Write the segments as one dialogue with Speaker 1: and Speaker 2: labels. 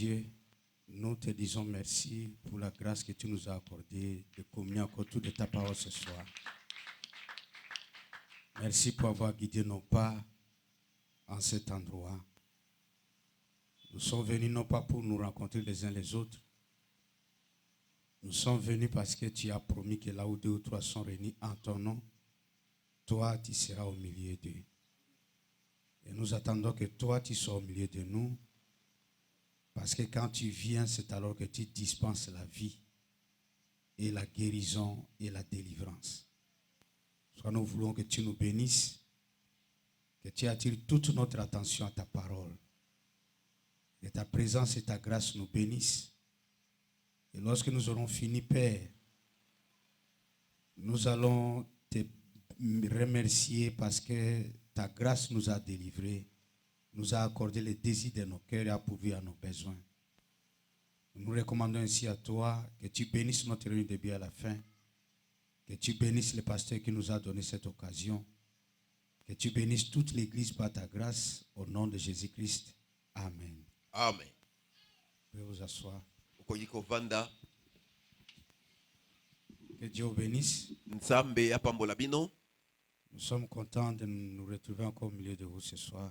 Speaker 1: Dieu, nous te disons merci pour la grâce que tu nous as accordée de communier encore tout de ta parole ce soir. Merci pour avoir guidé nos pas en cet endroit. Nous sommes venus non pas pour nous rencontrer les uns les autres. Nous sommes venus parce que tu as promis que là où 2 ou 3 sont réunis en ton nom, toi tu seras au milieu d'eux. Et nous attendons que toi tu sois au milieu de nous. Parce que quand tu viens, c'est alors que tu dispenses la vie et la guérison et la délivrance. Soit nous voulons que tu nous bénisses, que tu attires toute notre attention à ta parole. Que ta présence et ta grâce nous bénissent. Et lorsque nous aurons fini, Père, nous allons te remercier parce que ta grâce nous a délivrés, nous a accordé les désirs de nos cœurs et a pourvu à nos besoins. Nous recommandons ainsi à toi que tu bénisses notre réunion de bien à la fin, que tu bénisses le pasteur qui nous a donné cette occasion, que tu bénisses toute l'Église par ta grâce, au nom de Jésus-Christ. Amen.
Speaker 2: Amen.
Speaker 1: Vous pouvez vous asseoir.
Speaker 2: Vanda.
Speaker 1: Que Dieu vous bénisse.
Speaker 2: Nzambe apambola bino.
Speaker 1: Nous sommes contents de nous retrouver encore au milieu de vous ce soir.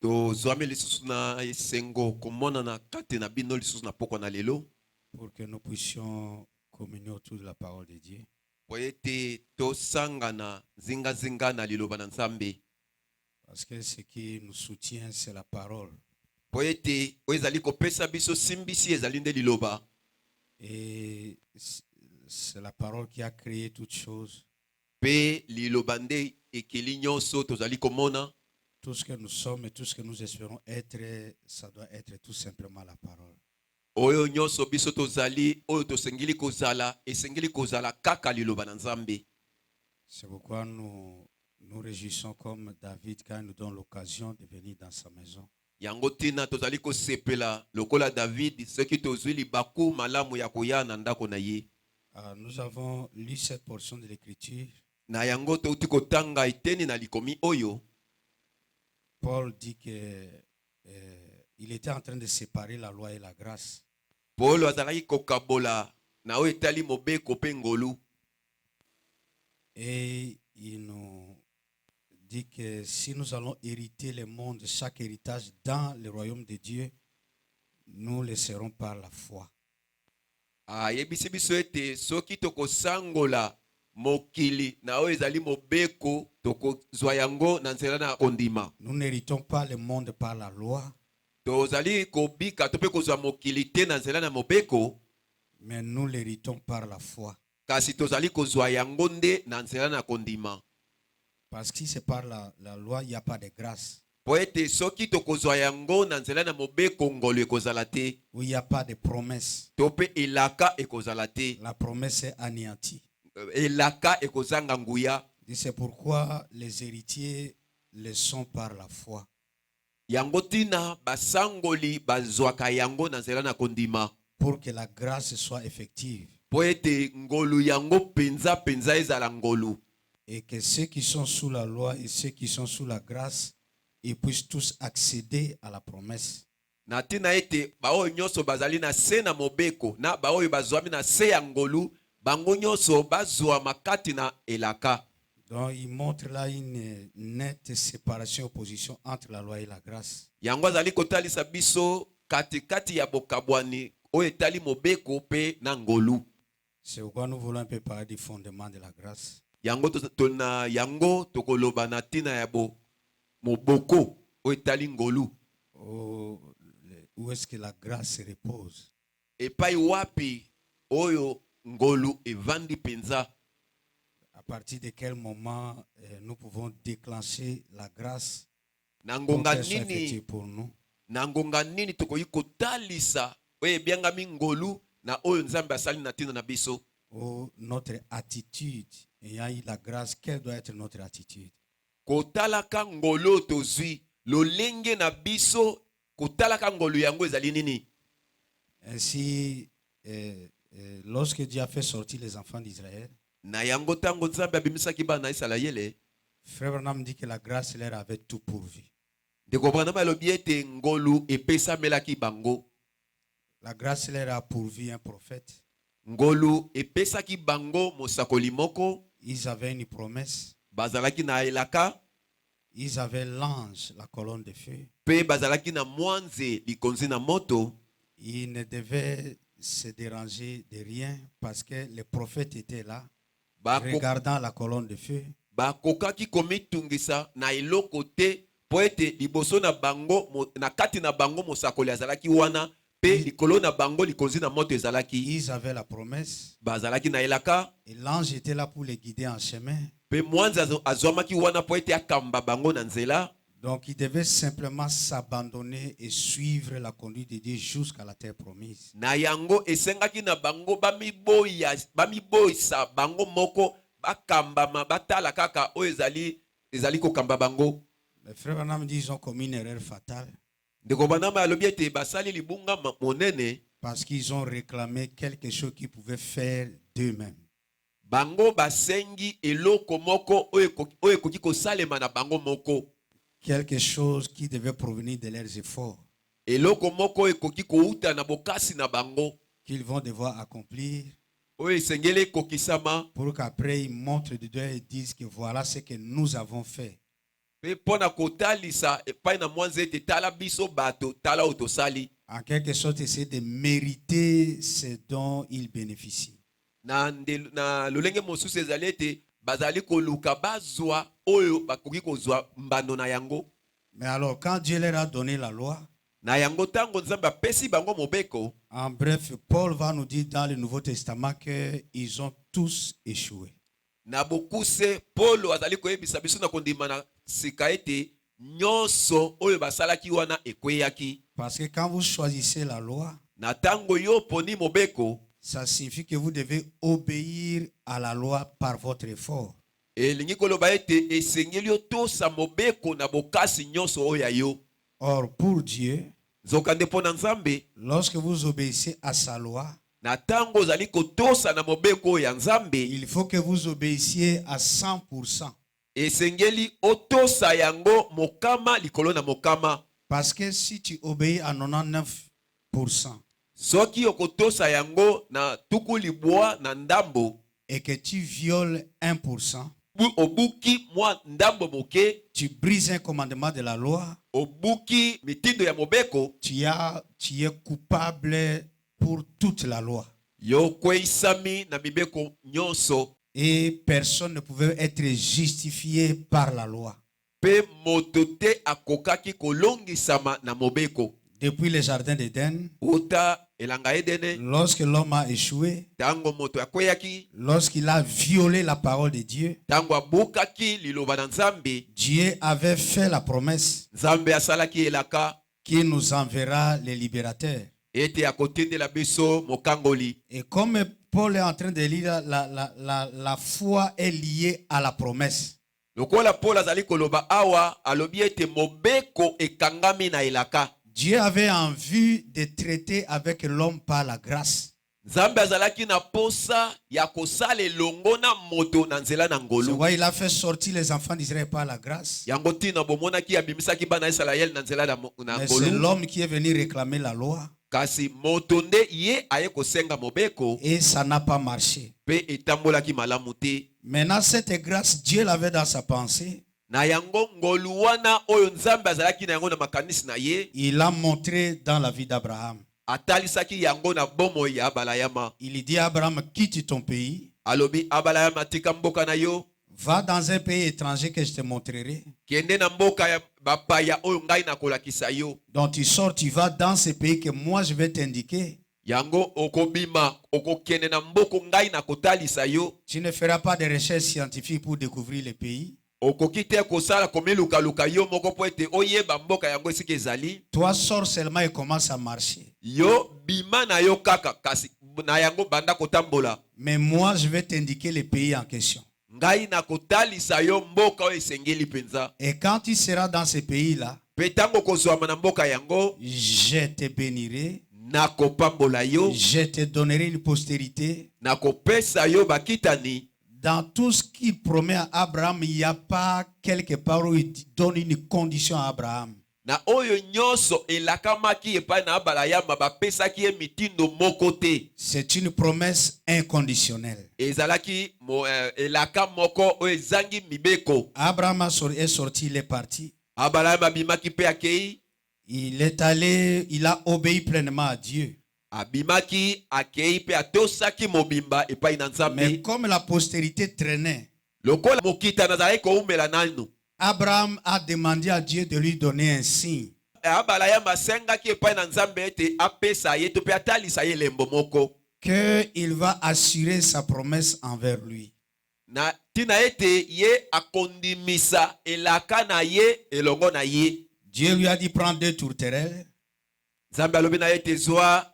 Speaker 2: Tozwami lisusu na esengo komona na kate na bino lisusu na pokwa na lelo.
Speaker 1: Pour que nous puissions communier autour de la parole de Dieu.
Speaker 2: Po ete tosangana zinga na liloba na Nzambe.
Speaker 1: Parce que ce qui nous soutient, c'est la parole.
Speaker 2: Po ete oezali kopesa biso simbisi ezali nde liloba.
Speaker 1: Et c'est la parole qui a créé toutes choses.
Speaker 2: Pe liloba nde ekeli nyonso tozali komona.
Speaker 1: Tout ce que nous sommes et tout ce que nous espérons être, ça doit être tout simplement la parole.
Speaker 2: Oyo nyonso biso tozali, oyo tosengeli kozala, esengeli kozala kaka liloba na Nzambe.
Speaker 1: C'est pourquoi nous nous réjouissons comme David quand il nous donne l'occasion de venir dans sa maison.
Speaker 2: Yango tina tozali kosepela lokola David soki tozwi libaku malamu ya koya na ndako na ye.
Speaker 1: Nous avons lu cette portion de l'écriture.
Speaker 2: Na yango touti kotanga iteni na likomi oyo.
Speaker 1: Paul dit que il était en train de séparer la loi et la grâce.
Speaker 2: Paul azalaki kokabola na oyo etali mobeko pe ngolu.
Speaker 1: Et il nous dit que si nous allons hériter le monde, chaque héritage dans le royaume de Dieu, nous le serons par la foi.
Speaker 2: Yebisi biso ete soki tokosangola mokili na oyo ezali mobeko tokozwa yango na nzela na kondima.
Speaker 1: Nous n'héritons pas le monde par la loi.
Speaker 2: Tozali kobika to pe kozwa mokili te na nzela na mobeko.
Speaker 1: Mais nous l'héritons par la foi.
Speaker 2: Kasi tozali kozwa yango nde na nzela na kondima.
Speaker 1: Parce que si c'est par la loi, il n'y a pas de grâce.
Speaker 2: Po ete soki tokozwa yango na nzela na mobeko ngolu ekozala te.
Speaker 1: Où il n'y a pas de promesse.
Speaker 2: To pe elaka ekozala te.
Speaker 1: La promesse est anéantie.
Speaker 2: Elaka ekozanga nguya.
Speaker 1: C'est pourquoi les héritiers le sont par la foi.
Speaker 2: Yango tina basangoli bazwaka yango na nzela na kondima.
Speaker 1: Pour que la grâce soit effective.
Speaker 2: Po ete ngolu yango penza ezala ngolu.
Speaker 1: Et que ceux qui sont sous la loi et ceux qui sont sous la grâce, ils puissent tous accéder à la promesse.
Speaker 2: Na tina ete baoyo nyonso bazali na se na mobeko na baoyo bazwami na se ya ngolu bango nyonso bazwa makati na elaka.
Speaker 1: Donc il montre là une nette séparation, opposition entre la loi et la grâce.
Speaker 2: Yango azali kotalisa biso katikati ya bokabwani oyo etali mobeko pe na ngolu.
Speaker 1: C'est pourquoi nous voulons un peu parler du fondement de la grâce.
Speaker 2: Yango tona yango tokoloba na tina ya moboko oyo etali ngolu.
Speaker 1: Où est-ce que la grâce se repose?
Speaker 2: Epai wapi oyo ngolu evandi penza.
Speaker 1: À partir de quel moment nous pouvons déclencher la grâce
Speaker 2: pour nous? Nangonga nini tokoyi kotalisa oyo ebiangami ngolu na oyo Nzambe asali na tina na biso.
Speaker 1: Notre attitude ayant eu la grâce, quelle doit être notre attitude?
Speaker 2: Kotalaka ngolo tozwi lolenge na biso kotalaka ngolu yango ezali nini?
Speaker 1: Ainsi lorsque Dieu a fait sortir les enfants d'Israël,
Speaker 2: na yango tango Nzambe abimisaki bana Israele,
Speaker 1: Frère Branham dit que la grâce leur avait tout pourvu.
Speaker 2: De comprendre alobi ete ngolu epesa melaki bango.
Speaker 1: La grâce leur a pourvu un prophète.
Speaker 2: ngolu epesaki bango mosakoli moko.
Speaker 1: Ils avaient une promesse.
Speaker 2: Bazalaki na elaka.
Speaker 1: Ils avaient l'ange, la colonne de feu.
Speaker 2: Pe bazalaki na mwanze likonzi na moto.
Speaker 1: Ils ne devaient se déranger de rien parce que le prophète était là, regardant la colonne de feu.
Speaker 2: Bakokaki komitungisa na eloko te po ete liboso na bango na kati na bango mosakoli azalaki wana pe likolo na bango likonzi na moto ezalaki.
Speaker 1: Ils avaient la promesse.
Speaker 2: Bazalaki na elaka.
Speaker 1: Et l'ange était là pour les guider en chemin.
Speaker 2: Pe mwanza azwamaki wana po ete akamba bango na nzela.
Speaker 1: Donc ils devaient simplement s'abandonner et suivre la conduite de Dieu jusqu'à la terre promise.
Speaker 2: Na yango esengaki na bango bamiboyisa bango moko bakambama batala kaka o ezali kokamba bango.
Speaker 1: Les frères Branham disent qu'ils ont commis une erreur fatale.
Speaker 2: Ndeko banama alobi ete basali libunga monene.
Speaker 1: Parce qu'ils ont réclamé quelque chose qu'ils pouvaient faire d'eux-mêmes.
Speaker 2: Bango basengi eloko moko oyo ekoki kosalema na bango moko.
Speaker 1: Quelque chose qui devait provenir de leurs efforts.
Speaker 2: Eloko moko ekoki kouta na bokasi na bango.
Speaker 1: Qu'ils vont devoir accomplir.
Speaker 2: Oyo esengeli kokisama.
Speaker 1: Pour qu'après ils montrent de Dieu et disent que voilà ce que nous avons fait.
Speaker 2: Pe pona kotalisa epai na mwanze ete tala biso bato tala otosali.
Speaker 1: En quelque sorte, essayer de mériter ce dont ils bénéficient.
Speaker 2: Na lolenge mosusu ezali ete bazali koluka bazwa oyo bakoki kozwa mbano na yango.
Speaker 1: Mais alors, quand Dieu leur a donné la loi,
Speaker 2: na yango tango nzambe apesi bango mobeko.
Speaker 1: En bref, Paul va nous dire dans le Nouveau Testament qu'ils ont tous échoué.
Speaker 2: Na bokuse Paulo azali koyebisa biso na kondima na sika ete nyonso oyo basalaki wana ekweyaki.
Speaker 1: Parce que quand vous choisissez la loi,
Speaker 2: na tango yo poni mobeko,
Speaker 1: ça signifie que vous devez obéir à la loi par votre effort.
Speaker 2: Elingi koloba ete esengeli yo tosa mobeko na bokasi nyonso oyo yo.
Speaker 1: Or pour Dieu,
Speaker 2: zokande pona nzambe,
Speaker 1: lorsque vous obéissez à sa loi,
Speaker 2: na tango ozali kotosa na mobeko ya nzambe,
Speaker 1: il faut que vous obéissiez à 100%.
Speaker 2: Esengeli otosa yango mokama likolo na mokama.
Speaker 1: Parce que si tu obéis à 99%,
Speaker 2: soki okotosa yango na tuku libwa na ndambo,
Speaker 1: et que tu violes 1%,
Speaker 2: obuki mwa ndambo moke,
Speaker 1: tu brises un commandement de la loi,
Speaker 2: obuki mitindo ya mobeko,
Speaker 1: tu es coupable pour toute la loi.
Speaker 2: Yo kweisami na mibeko nyonso.
Speaker 1: Et personne ne pouvait être justifié par la loi.
Speaker 2: Pe motote akokaki kolongisama na mobeko.
Speaker 1: Depuis le jardin d'Éden,
Speaker 2: uta elanga Edene,
Speaker 1: lorsque l'homme a échoué,
Speaker 2: tango moto akweyaki,
Speaker 1: lorsqu'il a violé la parole de Dieu,
Speaker 2: tango abukaki liloba na nzambe,
Speaker 1: Dieu avait fait la promesse
Speaker 2: nzambe asalaki elaka
Speaker 1: qu'il nous enverra les libérateurs.
Speaker 2: Ete akotindela biso mokangoli.
Speaker 1: Et comme Paul est en train de lire, la foi est liée à la promesse.
Speaker 2: Lokola Paul azali koloba awa alobi ete mobeko ekangami na elaka.
Speaker 1: Dieu avait en vue de traiter avec l'homme par la grâce.
Speaker 2: Nzambe azalaki na posa ya kosala elongo na moto na nzela na ngolu.
Speaker 1: C'est pourquoi il a fait sortir les enfants d'Israël par la grâce.
Speaker 2: Yango tina bomonaki abimisaki bana Israël na nzela na ngolu.
Speaker 1: Mais c'est l'homme qui est venu réclamer la loi.
Speaker 2: Kasi moto nde ye aye kosenga mobeko.
Speaker 1: Et ça n'a pas marché.
Speaker 2: Pe etambolaki malamu te.
Speaker 1: Maintenant cette grâce, Dieu l'avait dans sa pensée.
Speaker 2: Na yango ngolu wana oyo nzambe azalaki na yango na makanisi na ye.
Speaker 1: Il l'a montré dans la vie d'Abraham.
Speaker 2: Atalisaki yango na bomo ya Abalayama.
Speaker 1: Il dit à Abraham, quitte ton pays.
Speaker 2: Alobi Abalayama tika mboka na yo.
Speaker 1: Va dans un pays étranger que je te montrerai.
Speaker 2: Kende na mboka ya bapaya oyo ngai na kolakisa yo.
Speaker 1: Donc tu sors, tu vas dans ce pays que moi je vais t'indiquer.
Speaker 2: Yango okobima okokende na mboko ngai na kotalisa yo.
Speaker 1: Tu ne feras pas de recherche scientifique pour découvrir le pays.
Speaker 2: Okokite kosala komiluka luka yo moko po ete oyeba mboka yango esika ezali.
Speaker 1: Toi sors seulement et commence à marcher.
Speaker 2: Yo bima na yo kaka kasi na yango banda kotambola.
Speaker 1: Mais moi je vais t'indiquer le pays en question.
Speaker 2: Ngai na kotalisa yo mboka oyo esengeli penza.
Speaker 1: Et quand tu seras dans ce pays-là,
Speaker 2: petango kozwama na mboka yango,
Speaker 1: je te bénirai.
Speaker 2: Na kopambola yo.
Speaker 1: Je te donnerai une postérité.
Speaker 2: Na kopesa yo bakitani.
Speaker 1: Dans tout ce qu'il promet à Abraham, il n'y a pas quelque part où il donne une condition à Abraham.
Speaker 2: na oyo nyonso elakamaki epai na Abraham bapesaki ye mitindo moko te.
Speaker 1: C'est une promesse inconditionnelle.
Speaker 2: Ezalaki elaka moko oyo ezangi mibeko.
Speaker 1: Abraham est sorti, il est parti.
Speaker 2: Abraham abimaki pe akei.
Speaker 1: Il est allé, il a obéi pleinement à Dieu.
Speaker 2: Abimaki akei pe atosaki mobimba epai na Nzambe.
Speaker 1: Mais comme la postérité traînait,
Speaker 2: lokola mokita nazalaki koumela nanu,
Speaker 1: Abraham a demandé à Dieu de lui donner un signe.
Speaker 2: Abraham asengaki epai na Nzambe ete apesa ye to pe atalisa ye lembo moko.
Speaker 1: qu'il va assurer sa promesse envers lui.
Speaker 2: Na tina ete ye akondimisa elaka na ye elongo na ye.
Speaker 1: Dieu lui a dit prends 2 tourterelles.
Speaker 2: Nzambe alobi na ete zwa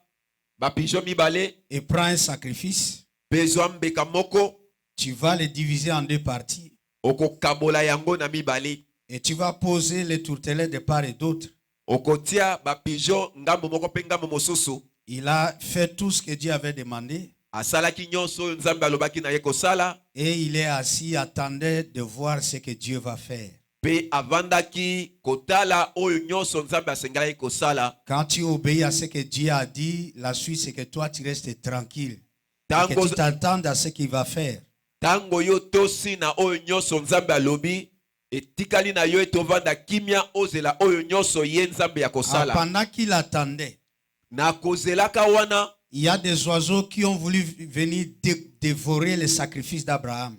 Speaker 2: ba pigeon mibale
Speaker 1: et prends un sacrifice.
Speaker 2: bezwa mbeka moko.
Speaker 1: Tu vas les diviser en 2 parties.
Speaker 2: Okokabola yango na mibale.
Speaker 1: Et tu vas poser les tourterelles de part et d'autre.
Speaker 2: Okotia ba pigeon ngambo moko pe ngambo mosusu.
Speaker 1: Il a fait tout ce que Dieu avait demandé.
Speaker 2: Asalaki nyonso Nzambe alobaki na ye kosala.
Speaker 1: Et il est assis, attendait de voir ce que Dieu va faire.
Speaker 2: Pe avandaki kotala oyo nyonso Nzambe asengalaki kosala.
Speaker 1: Quand tu obéis à ce que Dieu a dit, la suite c'est que toi tu restes tranquille. Et que tu t'attendes à ce qu'il va faire.
Speaker 2: Tango yo tosi na oyo nyonso Nzambe alobi, etikali na yo etovanda kimia ozela oyo nyonso ye Nzambe ya kosala.
Speaker 1: Pendant qu'il attendait,
Speaker 2: na kozelaka wana,
Speaker 1: il y a des oiseaux qui ont voulu venir dévorer les sacrifices d'Abraham.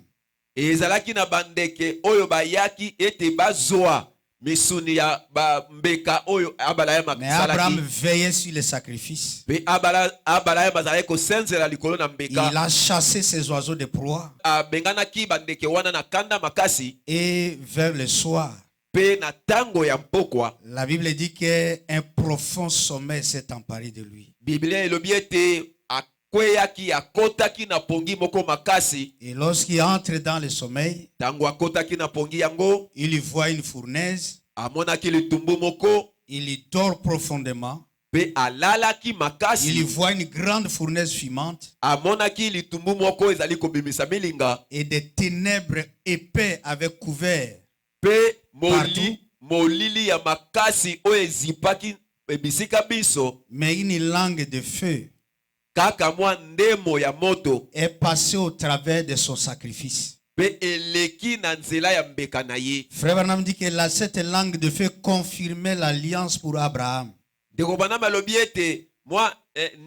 Speaker 2: ezalaki na bandeke oyo bayaki ete bazwa misuni ya mbeka oyo Abraham asalaki.
Speaker 1: Mais Abraham veillait sur les sacrifices.
Speaker 2: Pe Abraham azalaki kosenzela likolo na mbeka.
Speaker 1: Il a chassé ces oiseaux de proie.
Speaker 2: Abenganaki bandeke wana na kanda makasi.
Speaker 1: Et vers le soir,
Speaker 2: Pe na tango ya mpokwa,
Speaker 1: la Bible dit qu'un profond sommeil s'est emparé de lui.
Speaker 2: Biblia elobi ete akweyaki akotaki na pongi moko makasi.
Speaker 1: Et lorsqu'il entre dans le sommeil,
Speaker 2: Tango akotaki na pongi yango,
Speaker 1: il y voit une fournaise.
Speaker 2: amonaki litumbu moko.
Speaker 1: Il y dort profondément.
Speaker 2: Pe alalaki
Speaker 1: Il y
Speaker 2: makasi.
Speaker 1: voit une grande fournaise fumante.
Speaker 2: Amonaki litumbu moko ezali kobimisa milinga.
Speaker 1: Et des ténèbres épais avaient couvert.
Speaker 2: Pe
Speaker 1: Partout.
Speaker 2: molili ya makasi oyo ezipaki ebisika biso.
Speaker 1: Mais une langue de feu
Speaker 2: Kaka mwa ndemo ya moto
Speaker 1: est passée au travers de son sacrifice.
Speaker 2: pe eleki na nzela ya mbeka na ye.
Speaker 1: Frère Branham dit que cette langue de feu confirmait l'alliance pour Abraham.
Speaker 2: Ndeko Branham alobi ete mwa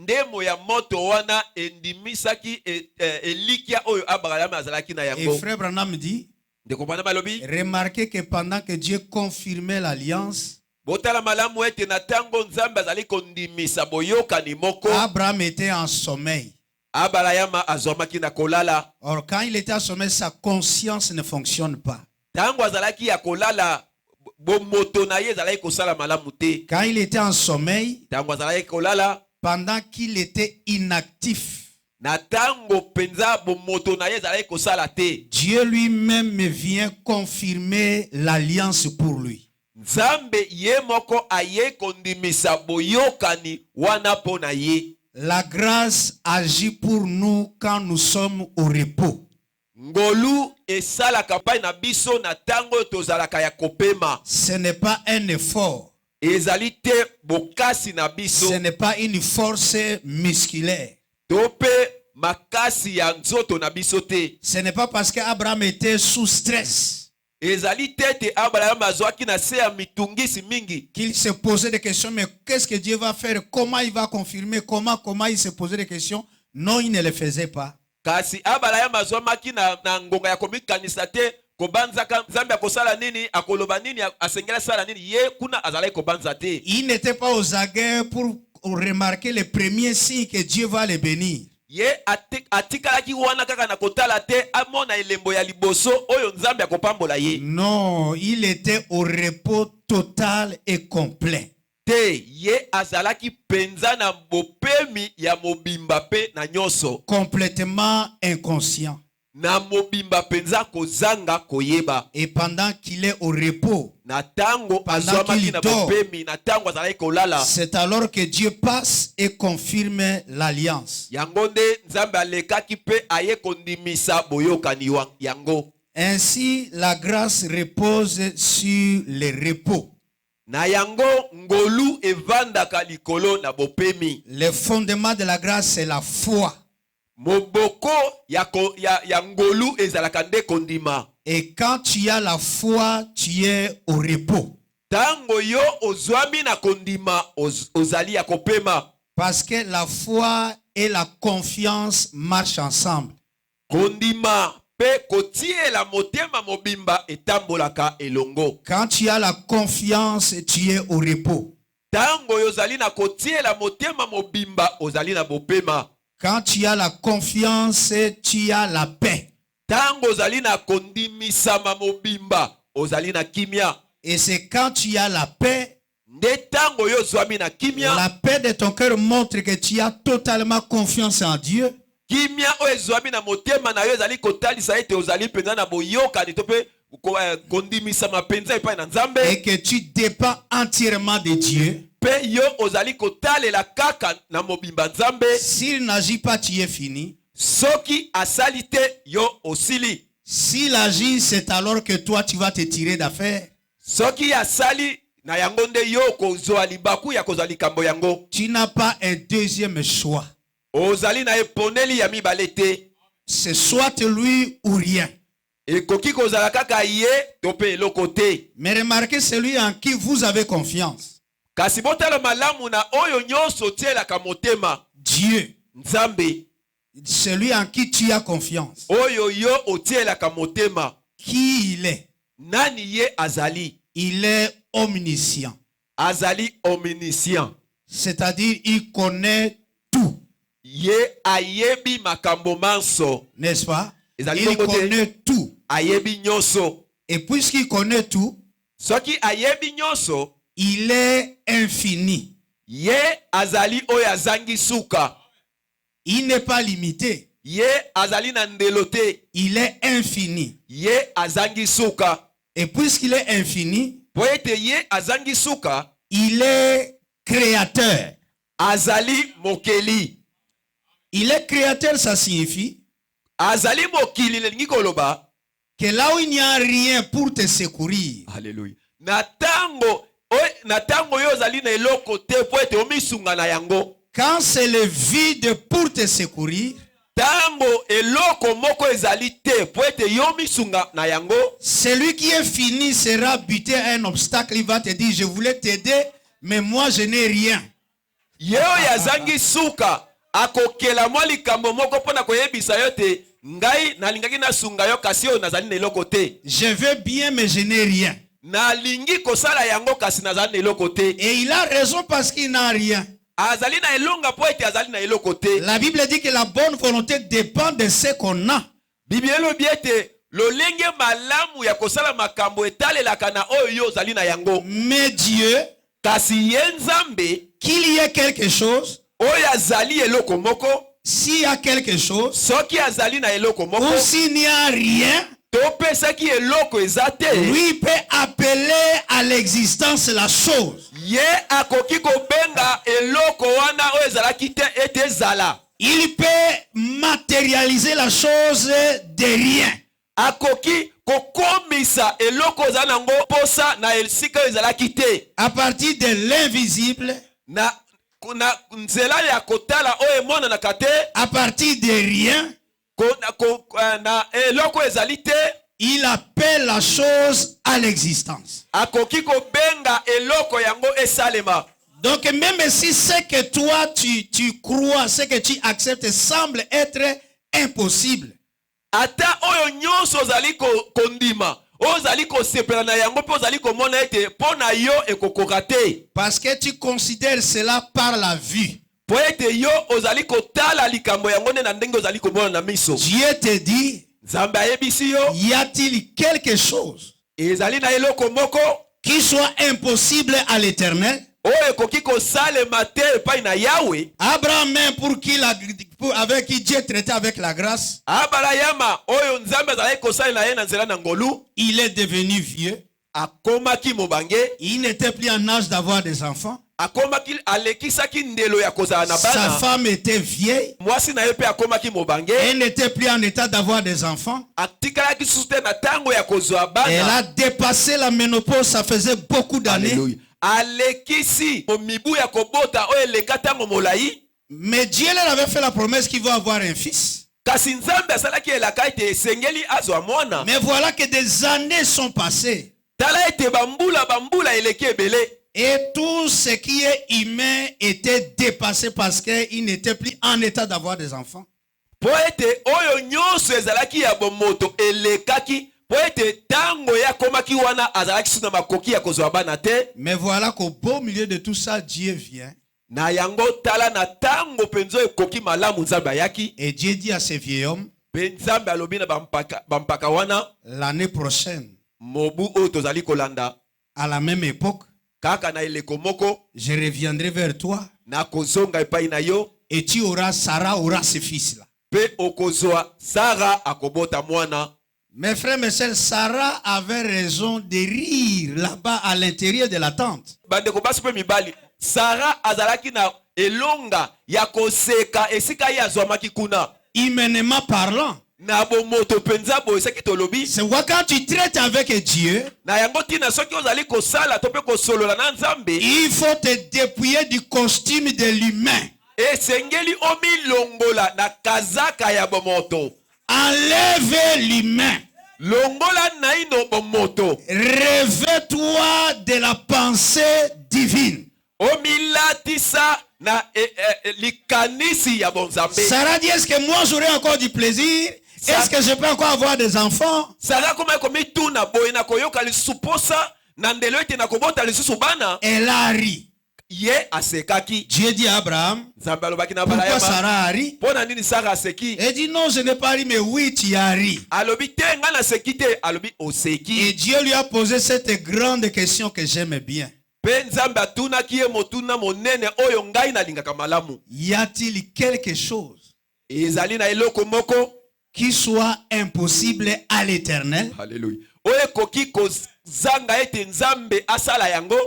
Speaker 2: ndemo ya moto wana endimisaki elikia oyo Abraham azalaki na
Speaker 1: Et
Speaker 2: yango.
Speaker 1: Frère Branham dit,
Speaker 2: Ndeko Branham alobi
Speaker 1: remarquez que pendant que Dieu confirmait l'alliance,
Speaker 2: botala malamu ete na tango Nzambe azali kondimisa boyokani moko,
Speaker 1: Abraham était en sommeil.
Speaker 2: Abraham azwamaki na kolala.
Speaker 1: Or, quand il était en sommeil, sa conscience ne fonctionne pas.
Speaker 2: Tango azalaki ya kolala, bomoto na ye ezalaki kosala malamu te.
Speaker 1: Quand il était en sommeil,
Speaker 2: Tango azalaki kolala,
Speaker 1: pendant qu'il était inactif,
Speaker 2: na tango penza bomoto na ye ezalaki kosala te,
Speaker 1: Dieu lui-même vient confirmer l'alliance pour lui.
Speaker 2: Nzambe ye moko aye kondimisa boyokani wana po na ye.
Speaker 1: La grâce agit pour nous quand nous sommes au repos.
Speaker 2: Ngolu esalaka pai na biso na tango tozalaka ya kopema.
Speaker 1: Ce n'est pas un effort.
Speaker 2: Ezali te bokasi na biso.
Speaker 1: Ce n'est pas une force musculaire.
Speaker 2: Tope makasi ya nzoto na biso te.
Speaker 1: Ce n'est pas parce qu'Abraham était sous stress
Speaker 2: Ezali te te Abraham azwaki na se ya mitungisi mingi
Speaker 1: qu'il se posait des questions. Mais qu'est-ce que Dieu va faire? Comment il va confirmer? Comment il se posait des questions? Non, il ne le faisait pas.
Speaker 2: kasi Abraham azwamaki na ngonga ya komikanisa te kobanzaka Nzambe akosala nini akoloba nini asengela sala nini ye kuna azalaki kobanza te.
Speaker 1: Il n'était pas aux aguets pour remarquer les premiers signes que Dieu va les bénir.
Speaker 2: Ye atikalaki wana kaka na kotala te amona elembo ya liboso oyo Nzambe akopambola ye.
Speaker 1: Non, il était au repos total et complet.
Speaker 2: Te ye azalaki penza na bopemi ya mobimba pe na nyonso.
Speaker 1: Complètement inconscient.
Speaker 2: Na mobimba penza kozanga koyeba.
Speaker 1: Et pendant qu'il est au repos,
Speaker 2: Na tango
Speaker 1: pendant
Speaker 2: azwamaki
Speaker 1: qu'il
Speaker 2: na
Speaker 1: dort,
Speaker 2: bopemi na tango azalaki kolala.
Speaker 1: c'est alors que Dieu passe et confirme l'alliance.
Speaker 2: Yango nde Nzambe alekaki pe aye kondimisa boyokani yango.
Speaker 1: Ainsi, la grâce repose sur le repos.
Speaker 2: Na yango ngolu evandaka likolo na bopemi.
Speaker 1: Le fondement de la grâce, c'est la foi.
Speaker 2: Moboko ya ngolu ezalaka nde kondima.
Speaker 1: Et quand tu as la foi, tu es au repos.
Speaker 2: Tango yo ozwami na kondima ozali ya kopema.
Speaker 1: Parce que la foi et la confiance marchent ensemble.
Speaker 2: Kondima pe kotiela motema mobimba etambolaka elongo.
Speaker 1: Quand tu as la confiance, tu es au repos.
Speaker 2: Tango yo ozali na kotiela motema mobimba ozali na bopema.
Speaker 1: Quand tu as la confiance, tu as la paix.
Speaker 2: Tango ozali na kondimisama mobimba ozali na kimia.
Speaker 1: Et c'est quand tu as la paix,
Speaker 2: Nde tango yo zwami na kimia.
Speaker 1: la paix de ton cœur montre que tu as totalement confiance en Dieu.
Speaker 2: Kimia o ezwami na motema na yo ezali kotalisa ete ozali penza na boyoka ni to pe kondimisama penza epai na Nzambe.
Speaker 1: Et que tu dépends entièrement de Dieu.
Speaker 2: Pe yo ozali kotalela kaka na mobimba Nzambe.
Speaker 1: S'il n'agit pas, tu es fini.
Speaker 2: Soki asali te yo osili.
Speaker 1: S'il agit, c'est alors que toi, tu vas te tirer d'affaire.
Speaker 2: Soki asali na yango nde yo kozwa libaku ya kozali kambo yango.
Speaker 1: Tu n'as pas un deuxième choix.
Speaker 2: Ozali na eponeli ya mibale te.
Speaker 1: C'est soit lui ou rien.
Speaker 2: Ekoki kozala kaka ye to pe eloko te.
Speaker 1: Mais remarquez celui en qui vous avez confiance.
Speaker 2: Kasi botala malamu na oyo nyonso tielaka motema.
Speaker 1: Dieu.
Speaker 2: Nzambe.
Speaker 1: Celui en qui tu as confiance.
Speaker 2: Oyo yo otielaka motema.
Speaker 1: Qui il est?
Speaker 2: Nani ye azali?
Speaker 1: Il est omniscient.
Speaker 2: Azali omniscient.
Speaker 1: C'est-à-dire, il connaît tout.
Speaker 2: Ye ayebi makambo manso.
Speaker 1: N'est-ce pas?
Speaker 2: Ezali
Speaker 1: Il
Speaker 2: bongo te.
Speaker 1: connaît tout.
Speaker 2: Ayebi nyonso.
Speaker 1: Et puisqu'il connaît tout,
Speaker 2: Soki ayebi nyonso,
Speaker 1: il est infini.
Speaker 2: ye azali oyo azangi suka.
Speaker 1: Il n'est pas limité.
Speaker 2: Ye azali na ndelo te.
Speaker 1: Il est infini.
Speaker 2: Ye azangi suka.
Speaker 1: Et puisqu'il est infini,
Speaker 2: Po ete ye azangi suka,
Speaker 1: il est créateur.
Speaker 2: azali mokeli.
Speaker 1: Il est créateur, ça signifie
Speaker 2: Azali mokili lingi koloba.
Speaker 1: que là où il n'y a rien pour te secourir,
Speaker 2: Alléluia. Na tango yo azali na eloko te po ete omisunga na yango.
Speaker 1: quand c'est le vide pour te secourir,
Speaker 2: Tango eloko moko ezali te po ete yo misunga na yango.
Speaker 1: celui qui est fini sera buté à un obstacle. Il va te dire, je voulais t'aider, mais moi je n'ai rien.
Speaker 2: Ye oyo azangi suka akokela mwa likambo moko mpona koyebisa yo te ngai nalingaki nasunga yo kasi oyo nazali na eloko te.
Speaker 1: Je veux bien, mais je n'ai rien.
Speaker 2: Nalingi kosala yango kasi nazali na eloko te.
Speaker 1: Et il a raison parce qu'il n'a rien.
Speaker 2: Azali na elonga po ete azali na eloko te.
Speaker 1: La Bible dit que la bonne volonté dépend de ce qu'on a.
Speaker 2: Bible elobi ete lolenge malamu ya kosala makambo etalelaka na oyo yo ozali na yango.
Speaker 1: Mais Dieu,
Speaker 2: Kasi ye Nzambe
Speaker 1: qu'il y ait quelque chose,
Speaker 2: oyo azali eloko moko.
Speaker 1: s'il y a quelque chose,
Speaker 2: Soki azali na eloko moko
Speaker 1: ou s'il n'y a rien,
Speaker 2: topesaki eloko eza te,
Speaker 1: lui peut appeler à l'existence la chose.
Speaker 2: ye akoki kobenga eloko wana oyo ezalaki te ete ezala.
Speaker 1: Il peut matérialiser la chose de rien.
Speaker 2: Akoki kokomisa eloko eza nango posa na esika oyo ezalaki te.
Speaker 1: À partir de l'invisible,
Speaker 2: Na nzela ya kotala oyo emonanaka te,
Speaker 1: à partir de rien,
Speaker 2: na eloko ezali te,
Speaker 1: il appelle la chose à l'existence.
Speaker 2: akoki kobenga eloko yango esalema.
Speaker 1: Donc même si ce que toi tu crois, ce que tu acceptes semble être impossible,
Speaker 2: Ata oyo nyonso ozali kondima, oyo ozali kosepela na yango mpe ozali komona ete mpo na yo ekokoka te.
Speaker 1: parce que tu considères cela par la vue.
Speaker 2: Po ete yo ozali kotala likambo yango nde na ndenge ozali komona na miso.
Speaker 1: Dieu te dit,
Speaker 2: Nzambe ayebisi yo,
Speaker 1: y a-t-il quelque chose
Speaker 2: ezali na eloko moko
Speaker 1: qui soit impossible à l'Éternel?
Speaker 2: oyo ekoki kosalema te epai na Yawe.
Speaker 1: Abraham, même avec qui Dieu traitait avec la grâce,
Speaker 2: Abrahama oyo Nzambe azalaki kosalela na ye na nzela na ngolu,
Speaker 1: il est devenu vieux.
Speaker 2: akomaki mobange,
Speaker 1: Il n'était plus en âge d'avoir des enfants.
Speaker 2: akomaki alekisaki ndelo ya kozala na
Speaker 1: Sa
Speaker 2: bana.
Speaker 1: femme était vieille.
Speaker 2: Mwasi na ye mpe akomaki mobange,
Speaker 1: Elle n'était plus en état d'avoir des enfants.
Speaker 2: atikalaki susu te na tango ya kozwa
Speaker 1: Elle
Speaker 2: bana.
Speaker 1: a dépassé la ménopause, ça faisait beaucoup d'années.
Speaker 2: Alléluia. alekisi momibu ya kobota oyo eleka ntango molai.
Speaker 1: Mais Dieu leur avait fait la promesse qu'il va avoir un fils.
Speaker 2: Kasi nzambe asalaki elaka ete esengeli azwa mwana.
Speaker 1: Mais voilà que des années sont passées.
Speaker 2: Tala ete bambula eleki ebele.
Speaker 1: Et tout ce qui est humain était dépassé parce qu'il n'était plus en état d'avoir des enfants.
Speaker 2: Po ete oyo nyonso ezalaki ya bomoto elekaki. Po ete tango ya komaki wana azalaki suna makoki ya kozwa bana te.
Speaker 1: Mais voilà qu'au beau milieu de tout ça, Dieu vient.
Speaker 2: Na yango tala na tango penzo ekoki malamu nzambe ayaki.
Speaker 1: Et Dieu dit à ces vieils hommes,
Speaker 2: Nzambe alobi na bampaka wana,
Speaker 1: l'année prochaine,
Speaker 2: mobu oyo tozali kolanda,
Speaker 1: à la même époque,
Speaker 2: kaka na eleko moko,
Speaker 1: je reviendrai vers toi.
Speaker 2: na kozonga epai na yo,
Speaker 1: Et tu auras, Sarah aura ce fils-là.
Speaker 2: pe okozwa Sara akobota mwana.
Speaker 1: Mes frères, mes sœurs, Sarah avait raison de rire là-bas à l'intérieur de la tente.
Speaker 2: Bandeko basi pe mibali, Sara azalaki na elonga ya koseka esika ye azwamaki kuna.
Speaker 1: Humainement parlant,
Speaker 2: Na bomoto penza bo esaki tolobi.
Speaker 1: c'est pourquoi quand tu traites avec Dieu,
Speaker 2: Na yango tina soki ozali kosala to pe kosolola na Nzambe,
Speaker 1: il faut te dépouiller du costume de l'humain.
Speaker 2: esengeli omilongola na kazaka ya bomoto.
Speaker 1: Enlève l'humain.
Speaker 2: Longola naino bomoto.
Speaker 1: Revêt-toi de la pensée divine.
Speaker 2: Omilatisa na likanisi ya bonzambe.
Speaker 1: Sarah dit, est-ce que moi j'aurai encore du plaisir? Est-ce que je peux encore avoir des enfants?
Speaker 2: Sarah koma komi tuna boye na koyoka lisuposa na ndelo ete na kobota lisusu bana.
Speaker 1: Elle a ri.
Speaker 2: Ye asekaki.
Speaker 1: Dieu dit à Abraham,
Speaker 2: Nzambe alobaki na
Speaker 1: pourquoi
Speaker 2: Abraham.
Speaker 1: Sarah a ri?
Speaker 2: Pona nini Sarah aseki?
Speaker 1: Elle dit, non, je n'ai pas ri, mais oui, tu as ri.
Speaker 2: Alobi te nga na seki te, alobi oseki.
Speaker 1: Et Dieu lui a posé cette grande question que j'aime bien.
Speaker 2: Pe Nzambe atunaki ye motuna monene oyo ngai nalingaka malamu.
Speaker 1: Y a-t-il quelque chose
Speaker 2: Ezali na eloko moko
Speaker 1: qui soit impossible à l'Éternel?
Speaker 2: Alléluia. Oye koki kozanga ete Nzambe asala yango.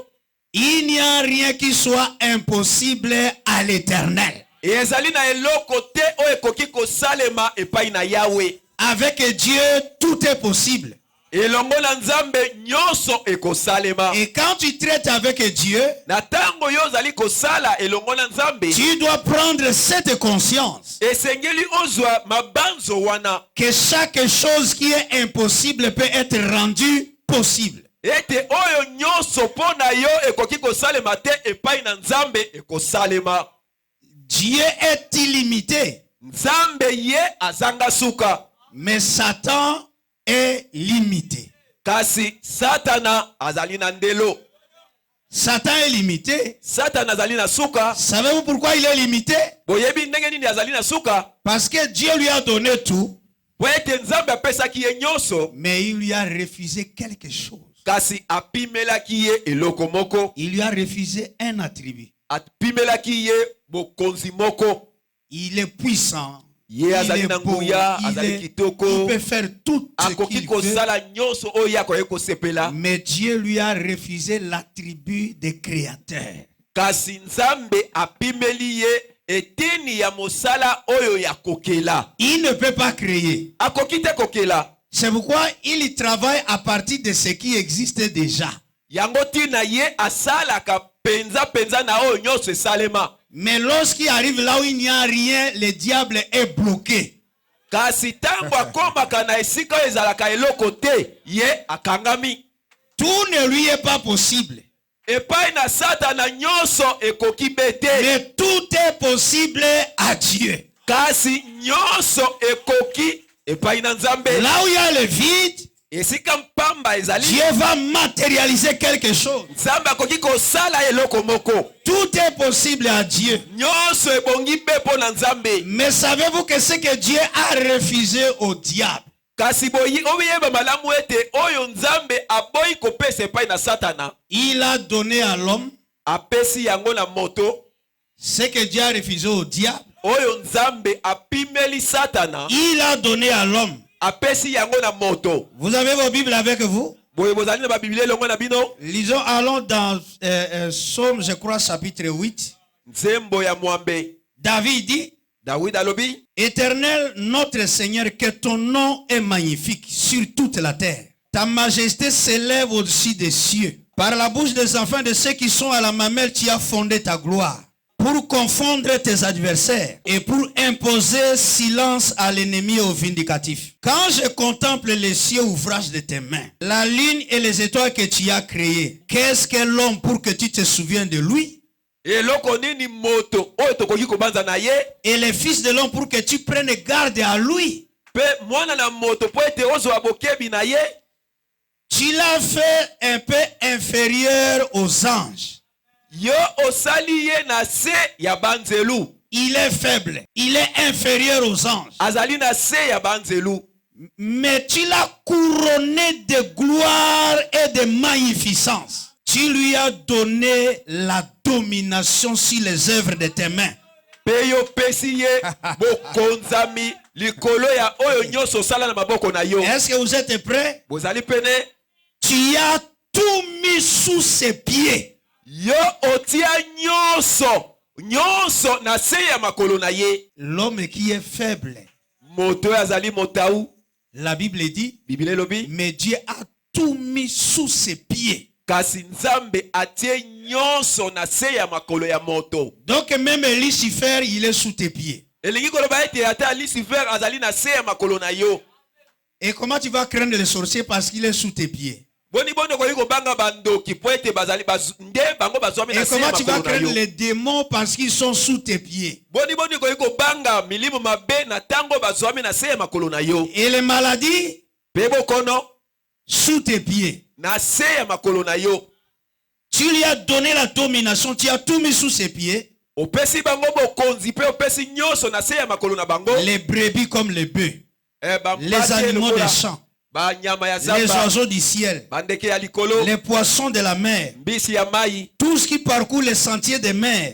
Speaker 1: Il n'y a rien qui soit impossible à l'Éternel.
Speaker 2: Ezali na eloko te oye koki kosalema epai na Yahweh.
Speaker 1: Avec Dieu, tout est possible.
Speaker 2: Elongo na Nzambe nyonso ekosalema.
Speaker 1: Et quand tu traites avec Dieu,
Speaker 2: Na tango yo zali kosala elongo na Nzambe,
Speaker 1: tu dois prendre cette conscience
Speaker 2: esengeli ozwa mabanzo wana.
Speaker 1: que chaque chose qui est impossible peut être rendue possible.
Speaker 2: Ete oyo nyonso pona yo ekoki kosalema te epai na Nzambe ekosalema.
Speaker 1: Dieu est illimité,
Speaker 2: Nzambe ye azanga suka.
Speaker 1: mais Satan est limité.
Speaker 2: Kasi Satana azali na ndelo.
Speaker 1: Satan est limité.
Speaker 2: Satana azali na suka.
Speaker 1: Savez-vous pourquoi il est limité?
Speaker 2: Boyebi ndenge nini azali na suka?
Speaker 1: Parce que Dieu lui a donné tout,
Speaker 2: Po ete Nzambe apesaki ye nyonso,
Speaker 1: mais il lui a refusé quelque chose.
Speaker 2: kasi apimelaki ye eloko moko.
Speaker 1: Il lui a refusé un attribut.
Speaker 2: Apimelaki ye bokonzi moko.
Speaker 1: Il est puissant.
Speaker 2: Ye
Speaker 1: Il
Speaker 2: azali
Speaker 1: est
Speaker 2: na
Speaker 1: beau,
Speaker 2: nguya,
Speaker 1: il
Speaker 2: azali
Speaker 1: est-
Speaker 2: kitoko.
Speaker 1: il peut faire tout ce
Speaker 2: Akoki
Speaker 1: qu'il veut,
Speaker 2: kosala nyonso oyo akoki kosepela.
Speaker 1: mais Dieu lui a refusé l'attribut de créateur.
Speaker 2: Kasi Nzambe apimeli ye eteni ya mosala oyo ya kokela.
Speaker 1: Il ne peut pas créer.
Speaker 2: Akoki te kokela.
Speaker 1: C'est pourquoi il travaille à partir de ce qui existe déjà.
Speaker 2: Yango tina ye asalaka penza na oyo nyonso esalema.
Speaker 1: Mais lorsqu'il arrive là où il n'y a rien, le diable est bloqué.
Speaker 2: Kasi tango akomaka na esika oyo ezalaka eloko te, ye akangami.
Speaker 1: Tout ne lui est pas possible.
Speaker 2: Epai na Satana nyonso ekoki bete.
Speaker 1: Mais tout est possible à Dieu.
Speaker 2: Kasi nyonso ekoki epai na Nzambe.
Speaker 1: Là où il y a le vide,
Speaker 2: Esika mpamba ezali,
Speaker 1: Dieu va matérialiser quelque chose.
Speaker 2: Nzambe akoki kosala eloko moko.
Speaker 1: Tout est possible à Dieu.
Speaker 2: Nyonso ebongi bepo na Nzambe.
Speaker 1: Mais savez-vous que ce que Dieu a refusé au diable,
Speaker 2: Kasi boyi oyeba malamu ete oyo Nzambe aboyi kopesa epai na Satana,
Speaker 1: il a donné à l'homme
Speaker 2: apesi yango na moto.
Speaker 1: ce que Dieu a refusé au diable.
Speaker 2: Oyo Nzambe apimeli Satana,
Speaker 1: Il a donné à l'homme.
Speaker 2: apesi yango na moto.
Speaker 1: Vous avez vos Bibles avec vous?
Speaker 2: Boye bozali na babiblia elongo na bino.
Speaker 1: Lisons, allons dans Psaume, je crois, chapitre 8.
Speaker 2: Nzembo ya mwambe.
Speaker 1: David dit,
Speaker 2: David alobi,
Speaker 1: Éternel, notre Seigneur, que ton nom est magnifique sur toute la terre. Ta majesté s'élève au-dessus des cieux. Par la bouche des enfants de ceux qui sont à la mamelle, tu as fondé ta gloire. Pour confondre tes adversaires et pour imposer silence à l'ennemi et au vindicatif. Quand je contemple les cieux, ouvrage de tes mains, la lune et les étoiles que tu as créées, qu'est-ce que l'homme pour que tu te souviennes de lui? Et les fils de l'homme pour que tu prennes garde à lui. Tu l'as fait un peu inférieur aux anges. Il est faible. Il est inférieur aux anges. Mais tu l'as couronné de gloire et de magnificence. Tu lui as donné la domination sur les œuvres de tes mains. Est-ce que vous êtes prêts? Tu as tout mis sous ses pieds. L'homme qui est faible, la Bible dit, mais Dieu a tout mis sous ses pieds. Donc même Lucifer, il est sous tes pieds. Et comment tu vas craindre les sorciers parce qu'il est sous tes pieds? Et comment tu vas craindre les démons parce qu'ils sont sous tes pieds? Et les maladies sous tes pieds. Tu lui as donné la domination, tu as tout mis sous ses pieds. Les brebis comme les bœufs, les animaux des champs, les oiseaux du ciel, les poissons de la mer, tout ce qui parcourt les sentiers des mers.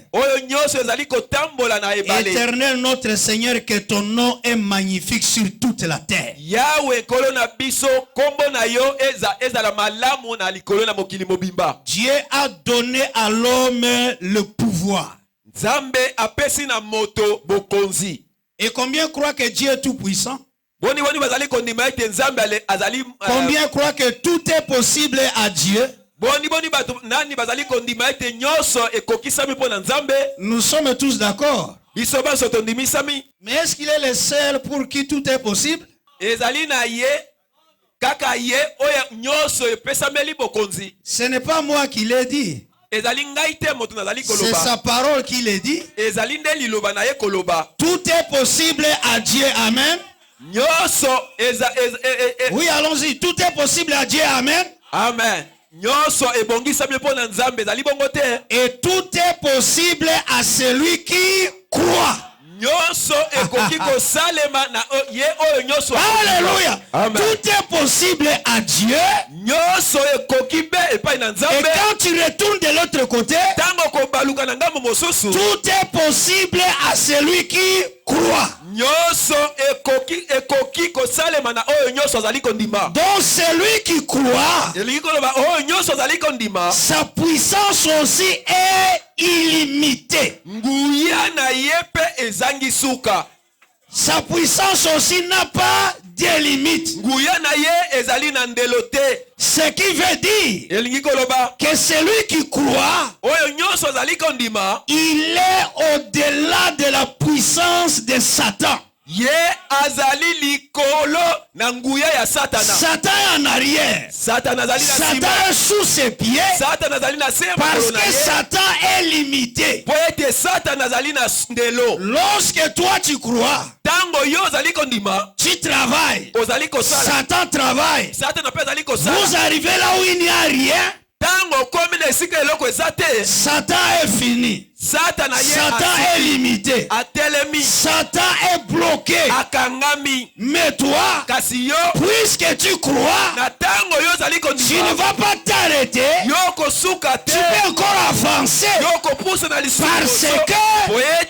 Speaker 1: Éternel notre Seigneur, que ton nom est magnifique sur toute la terre. Dieu a donné à l'homme le pouvoir. Et combien croient que Dieu est tout puissant? Combien croient que tout est possible à Dieu? Nous sommes tous d'accord. Mais est-ce qu'il est le seul pour qui tout est possible? Ce n'est pas moi qui l'ai dit. C'est sa parole qui l'a dit. Tout est possible à Dieu. Amen. Oui, allons-y. Tout est possible à Dieu. Amen.
Speaker 2: Amen.
Speaker 1: Et tout est possible à celui qui croit. Alléluia. Tout est possible à Dieu. Et quand tu retournes de l'autre côté, tout est possible à celui qui croit. Donc celui qui croit, sa puissance aussi est illimitée. Sa puissance aussi n'a pas de limite. Ce qui veut dire que celui qui croit, il est au-delà de la puissance de Satan. Satan est en arrière. Satan est sous ses pieds. Parce que Satan est limité. Lorsque toi tu crois, tu travailles. Satan travaille. Vous arrivez là où il n'y a rien. Satan est fini. Satan est limité. Satan est bloqué. Mais toi, puisque tu crois, tu ne vas pas t'arrêter. Tu peux encore avancer. Parce que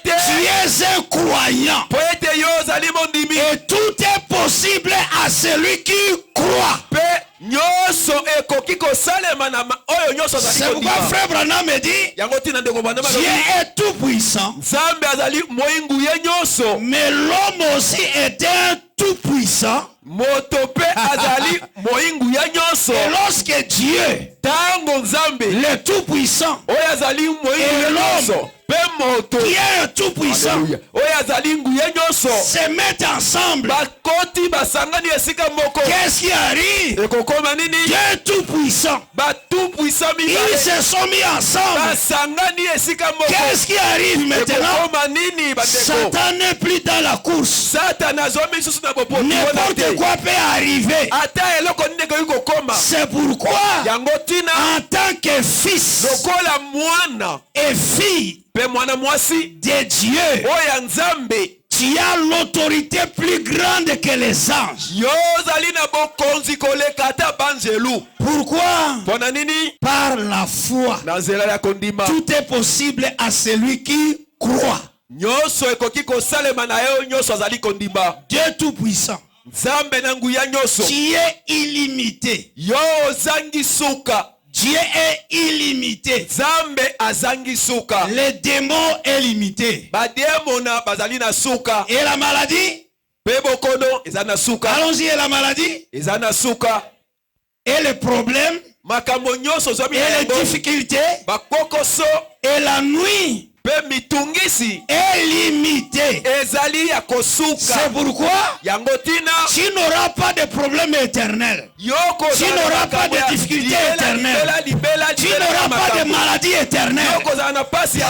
Speaker 1: tu es un croyant. Et tout est possible à celui qui croit. C'est pourquoi frère Branham me dit, Dieu est tout puissant, mais l'homme aussi est un tout puissant.
Speaker 2: moto pe azali moingu ya nyonso.
Speaker 1: Et lorsque Dieu,
Speaker 2: Tango nzambe
Speaker 1: le Tout-Puissant,
Speaker 2: oyo azali moingu ya nyonso pe moto
Speaker 1: qui est un Tout-Puissant,
Speaker 2: Alléluia. Oyo azali ngu ya nyonso
Speaker 1: se mettent ensemble,
Speaker 2: bakoti basangani esika moko.
Speaker 1: qu'est-ce qui arrive?
Speaker 2: Ekokoma nini?
Speaker 1: Dieu Tout-Puissant,
Speaker 2: Ba tout puissant
Speaker 1: ils
Speaker 2: mibale
Speaker 1: se sont mis ensemble.
Speaker 2: basangani esika moko.
Speaker 1: Qu'est-ce qui arrive maintenant?
Speaker 2: Ekokoma nini bandeko?
Speaker 1: Satan n'est plus dans la course.
Speaker 2: Satan azomi lisusu na bopoto wana
Speaker 1: N'importe
Speaker 2: te.
Speaker 1: quoi peut arriver.
Speaker 2: Ata eloko nini ekoki kokoma.
Speaker 1: C'est pourquoi,
Speaker 2: Yango tina
Speaker 1: en tant que fils
Speaker 2: lokola mwana
Speaker 1: et fille
Speaker 2: pe mwana mwasi
Speaker 1: de Dieu,
Speaker 2: oyo ya nzambe,
Speaker 1: tu as l'autorité plus grande que les anges.
Speaker 2: yo ozali na bokonzi koleka ata banzelu.
Speaker 1: Pourquoi?
Speaker 2: Mpona nini?
Speaker 1: Par la foi.
Speaker 2: Na nzela ya kondima
Speaker 1: Tout est possible à celui qui croit.
Speaker 2: nyonso ekoki kosalema na yo nyonso azali kondima.
Speaker 1: Dieu Tout-Puissant,
Speaker 2: Nzambe na nguya nyonso,
Speaker 1: tu es illimité.
Speaker 2: yo ozangi suka.
Speaker 1: Dieu est illimité.
Speaker 2: Nzambe azangi suka.
Speaker 1: Les démons est limité.
Speaker 2: Bademona bazali na suka.
Speaker 1: Et la maladie?
Speaker 2: Pe bokono eza na suka.
Speaker 1: Allons-y, et la maladie?
Speaker 2: Eza na suka.
Speaker 1: Et les problèmes?
Speaker 2: Makambo nyonso zomi
Speaker 1: Et
Speaker 2: na
Speaker 1: les
Speaker 2: yango.
Speaker 1: difficultés?
Speaker 2: Bakokoso
Speaker 1: Et la nuit
Speaker 2: pe mitungisi
Speaker 1: est limitée.
Speaker 2: ezali ya
Speaker 1: C'est
Speaker 2: kosuka.
Speaker 1: pourquoi
Speaker 2: Yango tina
Speaker 1: tu n'auras pas de problème éternel.
Speaker 2: yoko
Speaker 1: Tu n'auras pas de difficulté éternelle. Tu n'auras pas de maladie éternelle.
Speaker 2: yoko za na pasi ya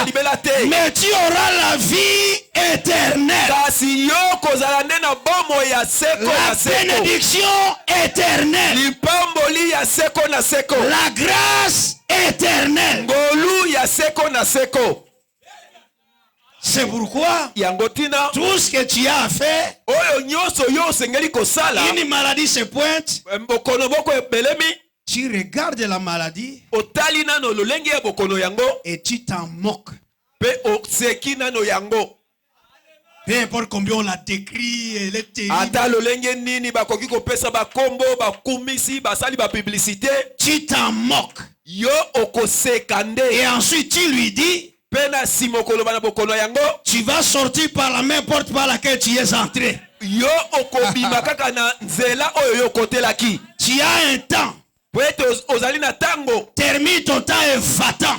Speaker 2: libela te.
Speaker 1: Mais tu auras la vie éternelle.
Speaker 2: Kasi yoko za na bomo ya seko
Speaker 1: La
Speaker 2: na seko.
Speaker 1: bénédiction éternelle.
Speaker 2: Lipamboli ya seko na seko.
Speaker 1: La grâce éternelle.
Speaker 2: Ngolu ya seko na seko.
Speaker 1: C'est pourquoi
Speaker 2: Yango tina
Speaker 1: tout ce que tu as à faire,
Speaker 2: oyo nyonso yo osengeli kosala.
Speaker 1: une maladie se pointe,
Speaker 2: Bokono moko ebelemi.
Speaker 1: tu regardes la maladie
Speaker 2: Otali nano lolenge ya bokono yango.
Speaker 1: et tu t'en moques.
Speaker 2: Pe oseki nano yango.
Speaker 1: Peu importe combien on la décrit, elle est terrible.
Speaker 2: Ata lolenge nini bakoki kopesa bakombo bakumisi basali ba publicité.
Speaker 1: Tu t'en moques.
Speaker 2: Yo okoseka nde.
Speaker 1: Et ensuite tu lui dis,
Speaker 2: Pena simokolo bana bokono yango.
Speaker 1: tu vas sortir par la même porte par laquelle tu es entré.
Speaker 2: Yo okobima kaka na nzela oyo yo kotelaki.
Speaker 1: Tu as un temps.
Speaker 2: Po ete ozali na tango.
Speaker 1: Termine ton temps et va-t'en.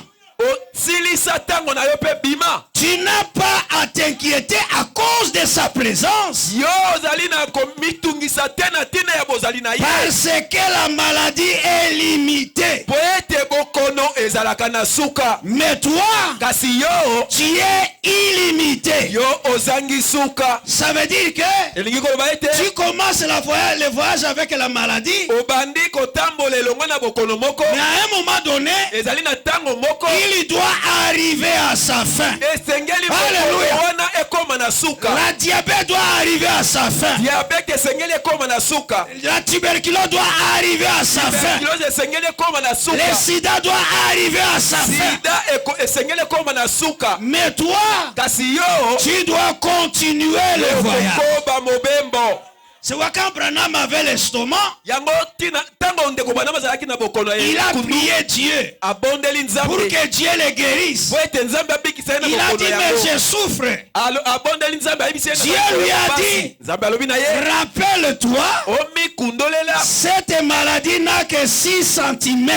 Speaker 2: Osilisa tango na yo pe bima.
Speaker 1: Tu n'as pas à t'inquiéter à cause de sa présence.
Speaker 2: Yo ozali na komitungisa te na tina ya bozali na ye.
Speaker 1: Parce que la maladie est limitée.
Speaker 2: Po ete bokono ezalaka na suka.
Speaker 1: Mais toi,
Speaker 2: Kasi yo
Speaker 1: tu es illimité.
Speaker 2: yo ozangi suka.
Speaker 1: Ça veut dire que
Speaker 2: Elingi koloba ete
Speaker 1: tu commences le voyage avec la maladie.
Speaker 2: obandi kotambola elongo na bokono moko.
Speaker 1: Mais à un moment donné,
Speaker 2: Ezali na tango moko.
Speaker 1: il doit arriver à sa fin.
Speaker 2: Esengeli
Speaker 1: Alléluia.
Speaker 2: bokono wana ekoma na suka.
Speaker 1: La diabète doit arriver à sa fin.
Speaker 2: Diabete esengeli ekoma na suka.
Speaker 1: La tuberculose doit arriver à sa fin.
Speaker 2: Tuberculose esengeli ekoma na
Speaker 1: Le
Speaker 2: suka.
Speaker 1: sida doit arriver à sa fin.
Speaker 2: Sida esengeli ekoma na suka.
Speaker 1: Mais toi,
Speaker 2: Kasi yo
Speaker 1: tu dois continuer le voyage.
Speaker 2: okoba mobembo.
Speaker 1: C'est pourquoi quand Branham avait l'estomac,
Speaker 2: Yango tina tango ndeko bana bazalaki na bokono
Speaker 1: il a
Speaker 2: kundu.
Speaker 1: prié Dieu
Speaker 2: Abondeli
Speaker 1: pour
Speaker 2: nzambe.
Speaker 1: que Dieu le guérisse.
Speaker 2: Po ete nzambe abikisa ye na
Speaker 1: Il a
Speaker 2: bokono
Speaker 1: dit, mais
Speaker 2: yango.
Speaker 1: je souffre.
Speaker 2: Abondeli nzambe ayebisi ye na
Speaker 1: Dieu
Speaker 2: bokono
Speaker 1: lui a
Speaker 2: ya
Speaker 1: dit,
Speaker 2: pasi. Nzambe alobi na ye
Speaker 1: Rappelle-toi,
Speaker 2: omikundolela
Speaker 1: cette maladie n'a que 6 cm.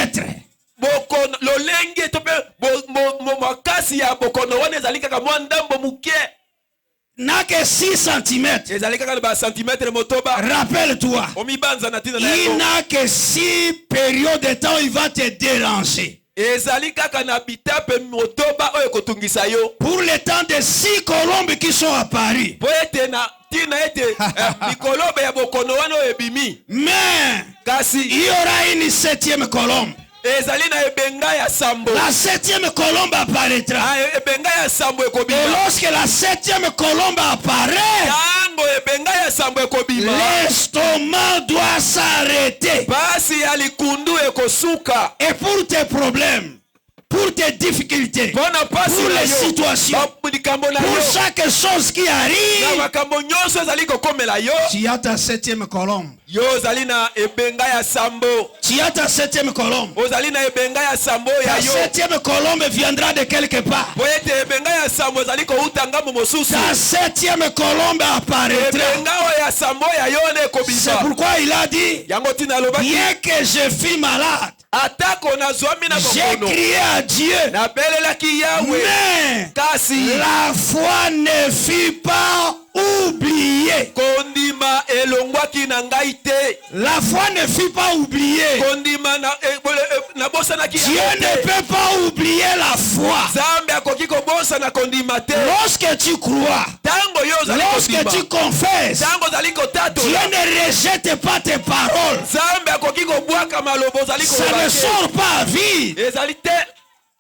Speaker 2: bokono lolenge to pe makasi ya bokono wana ezali kaka mwa ndambo muke.
Speaker 1: N'a que 6 cm.
Speaker 2: Ezali kaka na ba centimetre motoba.
Speaker 1: Rappelle-toi,
Speaker 2: Omibanza na tina na
Speaker 1: il
Speaker 2: yango.
Speaker 1: n'a que 6 périodes de temps où il va te déranger.
Speaker 2: Ezali kaka na bitape motoba oyo kotungisa yo.
Speaker 1: Pour le temps de 6 colombes qui sont apparues.
Speaker 2: Po ete na tina ete mikolobe ya bokono wana oyo ebimi.
Speaker 1: Mais
Speaker 2: Kasi
Speaker 1: il y aura une 7e colombe.
Speaker 2: ezali na ebenga ya sambo.
Speaker 1: La 7e colombe apparaîtra.
Speaker 2: Ebenga ya sambo
Speaker 1: Et
Speaker 2: ekobima.
Speaker 1: lorsque la 7e colombe apparaît,
Speaker 2: Tango ebenga ya sambo ekobima.
Speaker 1: l'estomac doit s'arrêter.
Speaker 2: Pasi ya likundu ekosuka.
Speaker 1: Et pour tes problèmes, pour tes difficultés,
Speaker 2: Mpona pasi
Speaker 1: pour
Speaker 2: na
Speaker 1: les
Speaker 2: yo.
Speaker 1: situations,
Speaker 2: Likambo na
Speaker 1: pour
Speaker 2: yo.
Speaker 1: chaque chose qui
Speaker 2: Na
Speaker 1: arrive,
Speaker 2: makambo nyonso ezali kokomela yo.
Speaker 1: tu as ta 7e colombe.
Speaker 2: Yo ozali na ebenga ya sambo.
Speaker 1: Tu as ta 7e colombe.
Speaker 2: Ozali na ebenga ya sambo ya
Speaker 1: Ta
Speaker 2: yo.
Speaker 1: 7e colombe viendra de quelque part.
Speaker 2: Poete ebenga ya sambo ozali ko utanga mo mosusu.
Speaker 1: Ta 7e colombe apparaîtra.
Speaker 2: Ebenga ya sambo ya yo ne kobima.
Speaker 1: C'est pourquoi il a dit,
Speaker 2: Yango tina lobaki.
Speaker 1: bien que je fus malade,
Speaker 2: Atako na zwami na
Speaker 1: j'ai
Speaker 2: bokono.
Speaker 1: crié à Dieu,
Speaker 2: Na belelaki Yahweh.
Speaker 1: mais
Speaker 2: Kasi
Speaker 1: la foi ne fut pas oubliée.
Speaker 2: kondima elongwaki na ngai te.
Speaker 1: La foi ne fut pas oubliée.
Speaker 2: Kondima na bosanaki
Speaker 1: Dieu
Speaker 2: yango
Speaker 1: ne
Speaker 2: te.
Speaker 1: peut pas oublier la foi.
Speaker 2: Zambe akoki kobosa na kondima te.
Speaker 1: Lorsque tu crois,
Speaker 2: Tango yo ozali
Speaker 1: lorsque
Speaker 2: kondima.
Speaker 1: tu confesses,
Speaker 2: Tango ozali
Speaker 1: Dieu
Speaker 2: kotatola.
Speaker 1: ne rejette pas tes paroles.
Speaker 2: Zambe akoki kobwaka maloba ozali
Speaker 1: Ça ne
Speaker 2: koloba te.
Speaker 1: sort pas à vide.
Speaker 2: Ezali te.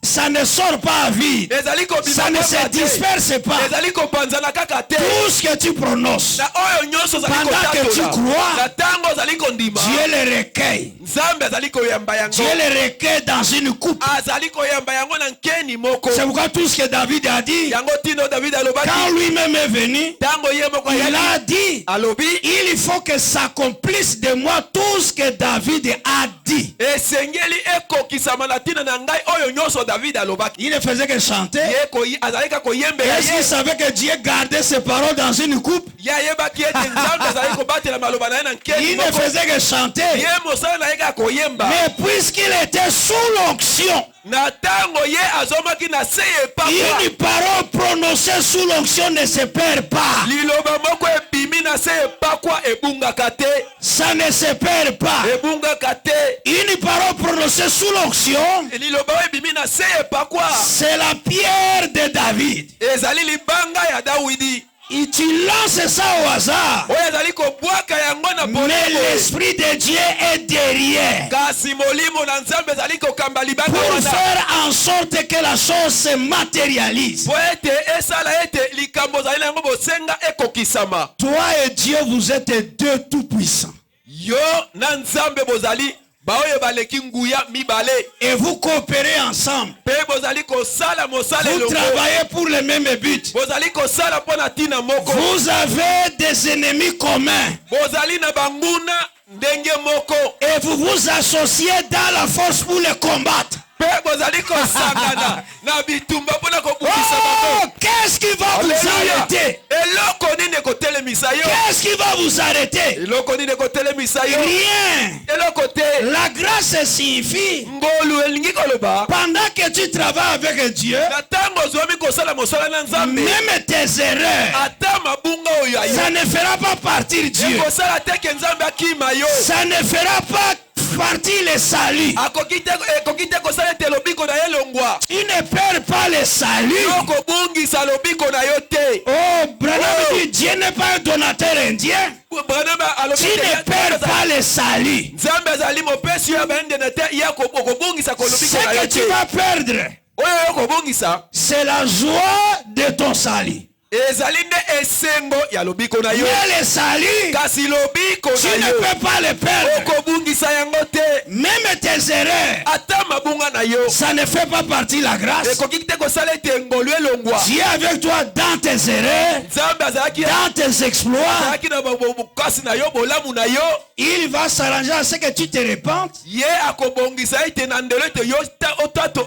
Speaker 1: Ça ne sort pas à vide.
Speaker 2: Ezali kobima
Speaker 1: Ça ne
Speaker 2: kaka
Speaker 1: se
Speaker 2: te.
Speaker 1: disperse pas.
Speaker 2: Ezali kopanzana kaka te.
Speaker 1: Tout ce que tu prononces,
Speaker 2: Na oyo nyonso ozali
Speaker 1: pendant que tu
Speaker 2: kotatola.
Speaker 1: crois,
Speaker 2: Na tango ozali kondima.
Speaker 1: Dieu le recueille.
Speaker 2: Nzambe azali koyamba yango.
Speaker 1: Dieu le recueille dans une coupe.
Speaker 2: Azali koyamba yango na nkeni moko.
Speaker 1: C'est pourquoi tout ce que David a dit,
Speaker 2: Yango tino David alobaki.
Speaker 1: quand lui-même est venu,
Speaker 2: Tango ye moko
Speaker 1: il
Speaker 2: ayaki.
Speaker 1: a dit,
Speaker 2: Alobi.
Speaker 1: il faut que s'accomplisse de moi tout ce que David a dit.
Speaker 2: Esengeli ekokisama na tina na ngai oyo nyonso David alobaki.
Speaker 1: Il ne faisait que chanter.
Speaker 2: Ye koyi azalika koyembela
Speaker 1: Est-ce qu'il
Speaker 2: ye.
Speaker 1: savait que Dieu gardait ses paroles dans une coupe?
Speaker 2: Ya yebaki ete Nzambe azali kobatela maloba na ye na nkeni
Speaker 1: Il ne
Speaker 2: moko.
Speaker 1: faisait que chanter.
Speaker 2: Ye mosala na ye ka koyemba.
Speaker 1: Mais puisqu'il était sous l'onction,
Speaker 2: Na tango ye azomaki na se epakwa.
Speaker 1: une parole prononcée sous l'onction ne se perd pas.
Speaker 2: Liloba moko ebimi na se epakwa ebungaka te.
Speaker 1: Ça ne se perd pas.
Speaker 2: Ebungaka te.
Speaker 1: Une parole prononcée sous l'onction,
Speaker 2: Liloba ebimi na se epakwa.
Speaker 1: c'est la pierre de David.
Speaker 2: Ezali libanga ya Dawidi.
Speaker 1: Et tu lances ça au hasard.
Speaker 2: Oyo ezali kobwaka yango na
Speaker 1: Mais
Speaker 2: polemo.
Speaker 1: l'Esprit de Dieu est derrière
Speaker 2: Kasi molimo na Nzambe ezali kokamba libanga
Speaker 1: pour
Speaker 2: wana.
Speaker 1: faire en sorte que la chose se matérialise.
Speaker 2: Po ete esala ete likambo ezali na yango bosenga ekokisama.
Speaker 1: Toi et Dieu, vous êtes deux tout-puissants.
Speaker 2: Yo na Nzambe bozali baoyo baleki nguya mibale.
Speaker 1: Et vous coopérez ensemble.
Speaker 2: Pe bozali kosala mosala
Speaker 1: Vous
Speaker 2: elongo.
Speaker 1: travaillez pour le même but.
Speaker 2: Bozali kosala mpo na tina moko.
Speaker 1: Vous avez des ennemis communs.
Speaker 2: Bozali na banguna ndenge moko.
Speaker 1: Et vous vous associez dans la force pour les combattre.
Speaker 2: Pe bozali kosangana na bitumba mpona kobukisa
Speaker 1: Oh,
Speaker 2: bango.
Speaker 1: qu'est-ce qui va vous
Speaker 2: Alléluia.
Speaker 1: arrêter?
Speaker 2: Eloko nini ekotelemisa yo?
Speaker 1: Qu'est-ce qui va vous arrêter?
Speaker 2: Eloko nini ekotelemisa yo?
Speaker 1: Rien.
Speaker 2: Eloko te.
Speaker 1: La grâce signifie,
Speaker 2: Ngolu elingi koloba.
Speaker 1: pendant que tu travailles avec Dieu,
Speaker 2: Na tango ozwami kosala mosala na Nzambe.
Speaker 1: même tes erreurs,
Speaker 2: Ata mabunga oyo ayo.
Speaker 1: ça ne fera pas partir Dieu.
Speaker 2: Ekosala te ke Nzambe akima yo.
Speaker 1: Ça ne fera pas partir le salut.
Speaker 2: Ekoki te kosala ete lobiko na ye longwa.
Speaker 1: Tu ne perds pas le salut.
Speaker 2: Yo kobungisa lobiko na yo te.
Speaker 1: Oh, Branham dit, Dieu n'est pas un donateur indien.
Speaker 2: Branham alobi
Speaker 1: Tu ne perds pas le salut.
Speaker 2: Nzambe azali mopesi yo baendene te ye kobungisa kolobiko
Speaker 1: Ce
Speaker 2: na yo
Speaker 1: que tu
Speaker 2: te.
Speaker 1: vas perdre,
Speaker 2: Oyo yo kobungisa
Speaker 1: c'est la joie de ton salut.
Speaker 2: ezali nde esengo ya lobiko na yo.
Speaker 1: Mais le salut,
Speaker 2: Kasi lobiko
Speaker 1: tu
Speaker 2: na
Speaker 1: ne
Speaker 2: yo
Speaker 1: peux pas le perdre.
Speaker 2: okobungisa yango te.
Speaker 1: Même tes erreurs,
Speaker 2: Ata mabunga na yo
Speaker 1: ça ne fait pas partie de la grâce.
Speaker 2: ekoki te kosala ete ngolu elongwa.
Speaker 1: Dieu est avec toi dans tes erreurs,
Speaker 2: Nzambe azalaki
Speaker 1: dans tes exploits.
Speaker 2: na bokasi na yo bolamu na yo.
Speaker 1: Il va s'arranger à ce que tu te repentes.
Speaker 2: Ye akobongisa ete na ndelo ete yo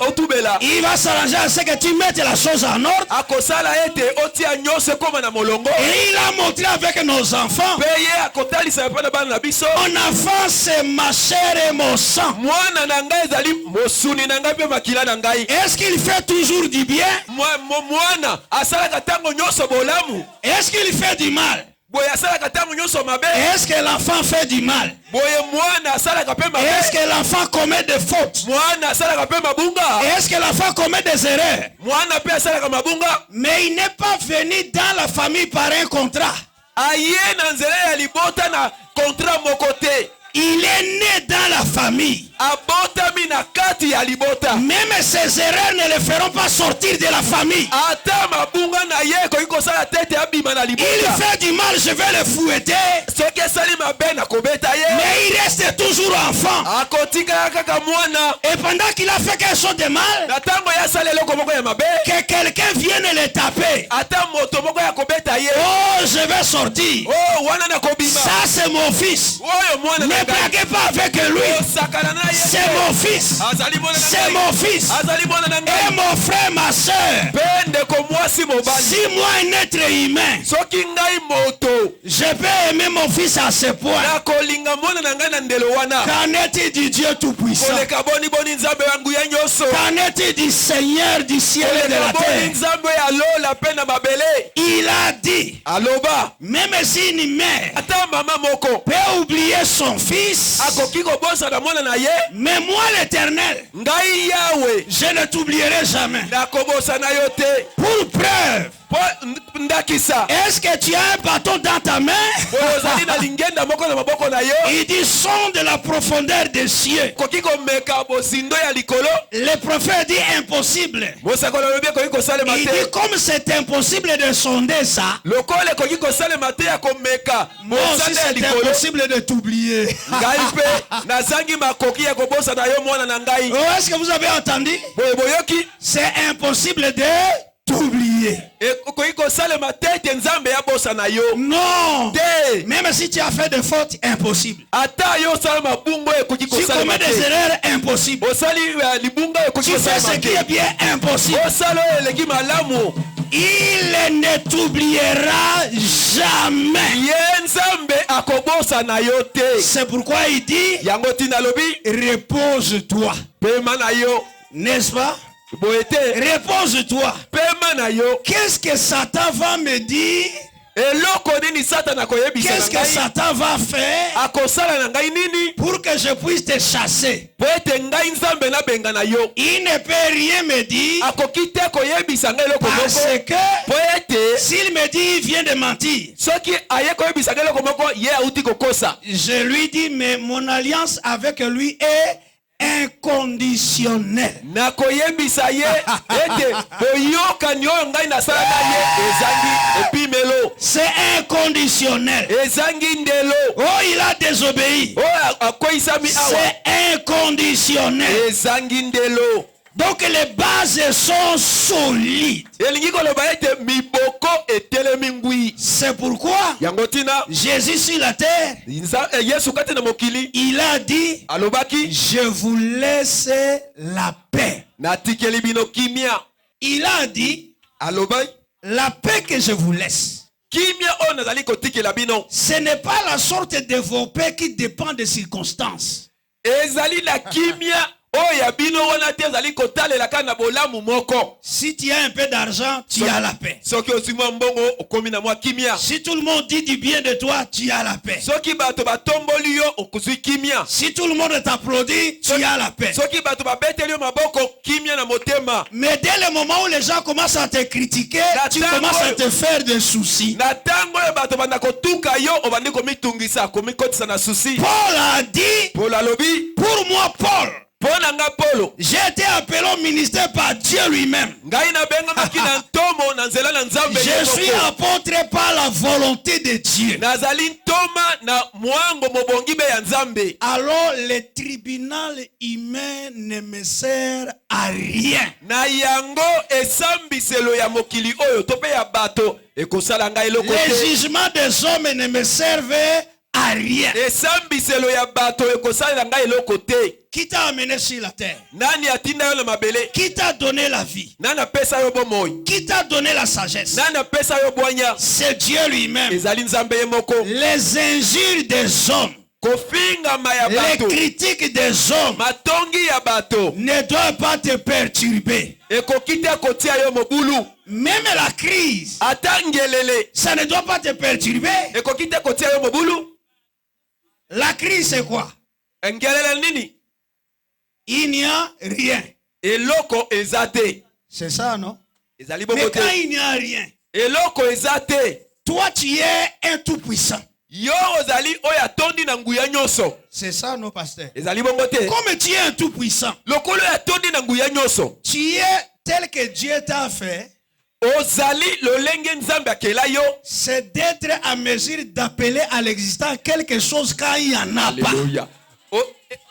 Speaker 2: otubela.
Speaker 1: Il va s'arranger à ce que tu mettes la chose en ordre.
Speaker 2: Akosala ete otia nyonso ekoma na molongo.
Speaker 1: Et il a montré avec nos enfants.
Speaker 2: Pe ye akotalisa mpe na bana na biso.
Speaker 1: Mon enfant, c'est ma chair et mon sang.
Speaker 2: Mwana na ngai ezali mosuni na ngai mpe makila na ngai.
Speaker 1: Est-ce qu'il fait toujours du bien?
Speaker 2: Mwana asalaka ntango nyonso bolamu.
Speaker 1: Est-ce qu'il fait du mal?
Speaker 2: Boye asalaka ntango nyonso mabe.
Speaker 1: Est-ce que l'enfant fait du mal?
Speaker 2: Boye mwana asalaka mpe mabe.
Speaker 1: Est-ce que l'enfant commet des fautes?
Speaker 2: Mwana asalaka mpe mabunga.
Speaker 1: Est-ce que l'enfant commet des erreurs?
Speaker 2: Mwana mpe asalaka mabunga.
Speaker 1: Mais il n'est pas venu dans la famille par un contrat.
Speaker 2: Aye na nzela ya libota na contrat moko te.
Speaker 1: Il est né dans la famille.
Speaker 2: Abotami na kati kati ya libota.
Speaker 1: Même ses erreurs ne le feront pas sortir de la famille.
Speaker 2: Ata mabunga na ye ko ikosala tete abima na libota.
Speaker 1: Il fait du mal, je vais le fouetter.
Speaker 2: Soki esali mabe na kobeta ye.
Speaker 1: Mais il reste toujours enfant.
Speaker 2: Akotika kaka mwana.
Speaker 1: Et pendant qu'il a fait quelque chose de mal,
Speaker 2: Na tango ya sala eloko moko ya mabe.
Speaker 1: que quelqu'un vienne le taper.
Speaker 2: Ata moto moko ya kobeta ye.
Speaker 1: Oh, je vais sortir.
Speaker 2: Oh, wana na kobima.
Speaker 1: Ça, c'est mon fils.
Speaker 2: Oyo mwana
Speaker 1: Ne
Speaker 2: na ngai.
Speaker 1: blaguez pas avec lui.
Speaker 2: Osakana na ye.
Speaker 1: C'est mon fils.
Speaker 2: Azali mwana na
Speaker 1: C'est
Speaker 2: ngai.
Speaker 1: mon fils.
Speaker 2: Azali mwana na
Speaker 1: Et
Speaker 2: ngai.
Speaker 1: mon frère, ma soeur.
Speaker 2: Pende ko mwasi mobali.
Speaker 1: Si moi, un être humain,
Speaker 2: Soki ngai moto.
Speaker 1: je peux aimer mon fils à ce point.
Speaker 2: Na kolinga mwana na ngai na ndelo wana.
Speaker 1: Qu'en est-il du Dieu Tout-Puissant?
Speaker 2: Koleka boni boni nzambe wangu ya nyoso.
Speaker 1: Qu'en est-il du Seigneur du ciel et de la
Speaker 2: Koleka boni
Speaker 1: terre?
Speaker 2: nzambe ya lola pe na mabele.
Speaker 1: Il a dit,
Speaker 2: Aloba.
Speaker 1: même si une mère
Speaker 2: Ata mama moko.
Speaker 1: peut oublier son fils,
Speaker 2: Akoki kobosa na mwana na ye.
Speaker 1: mais moi l'Éternel,
Speaker 2: Ngai yawe.
Speaker 1: je ne t'oublierai jamais.
Speaker 2: Na kobosa na yo te.
Speaker 1: Pour preuve,
Speaker 2: Po ndakisa.
Speaker 1: est-ce que tu as un bâton dans ta main?
Speaker 2: Ozali na lingenda moko na maboko na yo.
Speaker 1: Il dit, sonde de la profondeur des cieux.
Speaker 2: Koki komeka bosindo ya likolo.
Speaker 1: Le prophète dit impossible.
Speaker 2: Mosakolo lobi koki kosalema
Speaker 1: Il
Speaker 2: te.
Speaker 1: dit, comme c'est impossible de sonder ça,
Speaker 2: Lokole koki kosalema te ya komeka.
Speaker 1: moi aussi
Speaker 2: Bosanda ya
Speaker 1: c'est
Speaker 2: likolo.
Speaker 1: impossible de t'oublier.
Speaker 2: Ngai mpe nazangi makoki ya kobosa na yo mwana na ngai.
Speaker 1: Oh, est-ce que vous avez entendu?
Speaker 2: Boye boyoki.
Speaker 1: C'est impossible de t'oublier.
Speaker 2: Koki kosalema te ete nzambe ya bosa na yo.
Speaker 1: Non.
Speaker 2: Te.
Speaker 1: Même si tu as fait des fautes, impossible.
Speaker 2: Ata yo osala mabungo ekoki
Speaker 1: Tu commets
Speaker 2: kosalema
Speaker 1: des
Speaker 2: te.
Speaker 1: erreurs, impossible.
Speaker 2: Osali libunga ekoki
Speaker 1: Tu fais ce
Speaker 2: kosalema
Speaker 1: qui est
Speaker 2: te.
Speaker 1: bien, impossible.
Speaker 2: Osala oyo eleki malamu.
Speaker 1: Il ne t'oubliera jamais.
Speaker 2: Ye nzambe akobosa na yo te.
Speaker 1: C'est pourquoi il dit,
Speaker 2: Yango tina lobi.
Speaker 1: repose-toi.
Speaker 2: Pema na yo.
Speaker 1: N'est-ce pas?
Speaker 2: Boye te.
Speaker 1: Repose-toi.
Speaker 2: Pema na yo.
Speaker 1: Qu'est-ce que Satan va me dire?
Speaker 2: Eloko nini Satan akoyebisa
Speaker 1: Qu'est-ce
Speaker 2: na
Speaker 1: que
Speaker 2: ngai?
Speaker 1: Satan va faire
Speaker 2: Akosala na ngai nini?
Speaker 1: pour que je puisse te chasser?
Speaker 2: Po ete ngai nzambe nabenga na yo.
Speaker 1: Il ne peut rien me dire
Speaker 2: Akoki te koyebisa ngai eloko
Speaker 1: parce
Speaker 2: moko.
Speaker 1: que
Speaker 2: Po ete
Speaker 1: s'il me dit il vient de mentir,
Speaker 2: soki aye koyebisa ngai eloko moko ye auti kokosa.
Speaker 1: je lui dis mais mon alliance avec lui est inconditionnelle.
Speaker 2: Nakoyebisa ye ete boyokani oyo ngai nasala na ye ezangi epimelo.
Speaker 1: C'est inconditionnel.
Speaker 2: Ezangi ndelo.
Speaker 1: Oh, il a désobéi.
Speaker 2: Oyo akoyisami awa.
Speaker 1: C'est inconditionnel.
Speaker 2: Ezangi ndelo.
Speaker 1: Donc les bases sont solides.
Speaker 2: Elingi koloba ete miboko etelemi ngwi.
Speaker 1: C'est pourquoi
Speaker 2: Yango tina
Speaker 1: Jésus sur la terre,
Speaker 2: Yesu kati na mokili
Speaker 1: il a dit,
Speaker 2: alobaki
Speaker 1: je vous laisse la paix.
Speaker 2: natikeli bino kimia.
Speaker 1: Il a dit,
Speaker 2: Alobai
Speaker 1: la paix que je vous laisse.
Speaker 2: kimia oyo nazali kotikela bino.
Speaker 1: Ce n'est pas la sorte de vos paix qui dépend des circonstances.
Speaker 2: Ezali la kimia oyo ya bino wana te ezali kotalela kaka na bolamu moko.
Speaker 1: Si tu as un peu d'argent, tu as la paix.
Speaker 2: Soki osimwa mbongo okomi na mwa kimia.
Speaker 1: Si tout le monde dit du bien de toi, tu as la paix.
Speaker 2: Soki bato batomboli yo okozwi kimia.
Speaker 1: Si tout le monde t'applaudit, tu as la paix.
Speaker 2: Soki bato babeteli yo maboko kimia na motema.
Speaker 1: Mais dès le moment où les gens commencent à te critiquer, tu commences à te faire des soucis.
Speaker 2: Na tango oyo bato banda kotuka yo obandi komitungisa komikotisa na susi.
Speaker 1: Paul a dit,
Speaker 2: Paul alobi
Speaker 1: pour moi, Paul,
Speaker 2: mpona nga Polo.
Speaker 1: j'ai été appelé au ministère par Dieu lui-même.
Speaker 2: Ngai nabengamaki na ntomo na nzela na nzambe ye
Speaker 1: Je suis
Speaker 2: moko.
Speaker 1: apôtre par la volonté de Dieu.
Speaker 2: Nazali ntoma na mwango mobongi be ya nzambe.
Speaker 1: Alors le tribunal humain ne me sert à rien.
Speaker 2: Na yango esambiselo ya mokili oyo to pe ya bato ekosala ngai eloko
Speaker 1: Les
Speaker 2: te.
Speaker 1: jugements des hommes ne me servent à rien.
Speaker 2: Esambiselo ya bato ekosala ngai eloko te.
Speaker 1: Qui t'a amené sur la terre?
Speaker 2: Nani atinda yo na mabele?
Speaker 1: Qui t'a donné la vie?
Speaker 2: Nani apesa yo bomoi?
Speaker 1: Qui t'a donné la sagesse?
Speaker 2: Nani apesa yo bwanya?
Speaker 1: C'est Dieu lui-même.
Speaker 2: Ezali nzambe ye moko.
Speaker 1: Les injures des hommes,
Speaker 2: Kofingama ya
Speaker 1: les
Speaker 2: bato,
Speaker 1: critiques des hommes
Speaker 2: matongi ya bato
Speaker 1: ne doivent pas te perturber.
Speaker 2: ekoki te kotia yo mobulu.
Speaker 1: Même la crise,
Speaker 2: Ata ngelele
Speaker 1: ça ne doit pas te perturber.
Speaker 2: ekoki te kotia yo mobulu.
Speaker 1: La crise, c'est quoi?
Speaker 2: Ngelele nini?
Speaker 1: Il n'y a rien.
Speaker 2: Eloko ezate.
Speaker 1: C'est ça, non?
Speaker 2: Ezali
Speaker 1: Mais
Speaker 2: bongo
Speaker 1: quand
Speaker 2: te.
Speaker 1: il n'y a rien,
Speaker 2: Eloko ezate.
Speaker 1: toi, tu es un tout-puissant.
Speaker 2: yo ozali oyo atondi na nguya nyonso.
Speaker 3: C'est ça, non, pasteur?
Speaker 2: Ezali bongo te.
Speaker 3: Comme tu es un tout puissant,
Speaker 2: Lokolo oyo atondi na nguya nyonso.
Speaker 3: tu es tel que Dieu t'a fait,
Speaker 2: Ozali lolenge nzambe akela yo.
Speaker 3: c'est d'être à mesure d'appeler à l'existence quelque chose quand il n'y en a pas.
Speaker 2: Alléluia.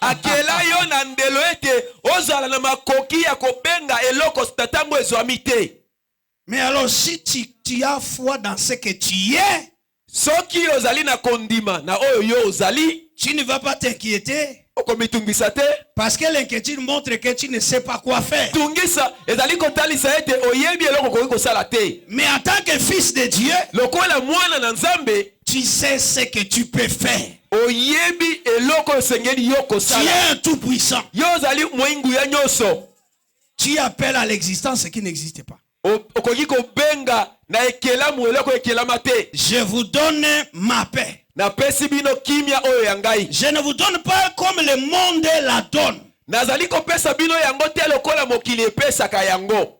Speaker 2: Akela yo na ndelo ete ozala na makoki ya kobenga eloko tatango ezwami te.
Speaker 3: Mais alors, si tu as foi dans ce que tu es,
Speaker 2: Soki ozali na kondima na oyo yo ozali,
Speaker 3: tu ne vas pas t'inquiéter.
Speaker 2: okomitungisa te.
Speaker 3: Parce que l'inquiétude montre que tu ne sais pas quoi faire.
Speaker 2: Tungisa ezali kotalisa ete oyebi eloko koki kosala te.
Speaker 3: Mais en tant que fils de Dieu,
Speaker 2: Lokola mwana na nzambe,
Speaker 3: tu sais ce que tu peux faire.
Speaker 2: oyebi eloko esengeli yo
Speaker 3: Tu
Speaker 2: kosala.
Speaker 3: es un tout puissant.
Speaker 2: Yo ozali moyingu ya nyonso.
Speaker 3: Tu appelles à l'existence ce qui n'existe pas.
Speaker 2: Okoki kobenga na ekelamu eloko ekelama te.
Speaker 3: Je vous donne ma paix.
Speaker 2: Napesi bino kimia oyo ya ngai.
Speaker 3: Je ne vous donne pas comme le monde la donne.
Speaker 2: Nazali kopesa bino yango te lokola mokili epesaka yango.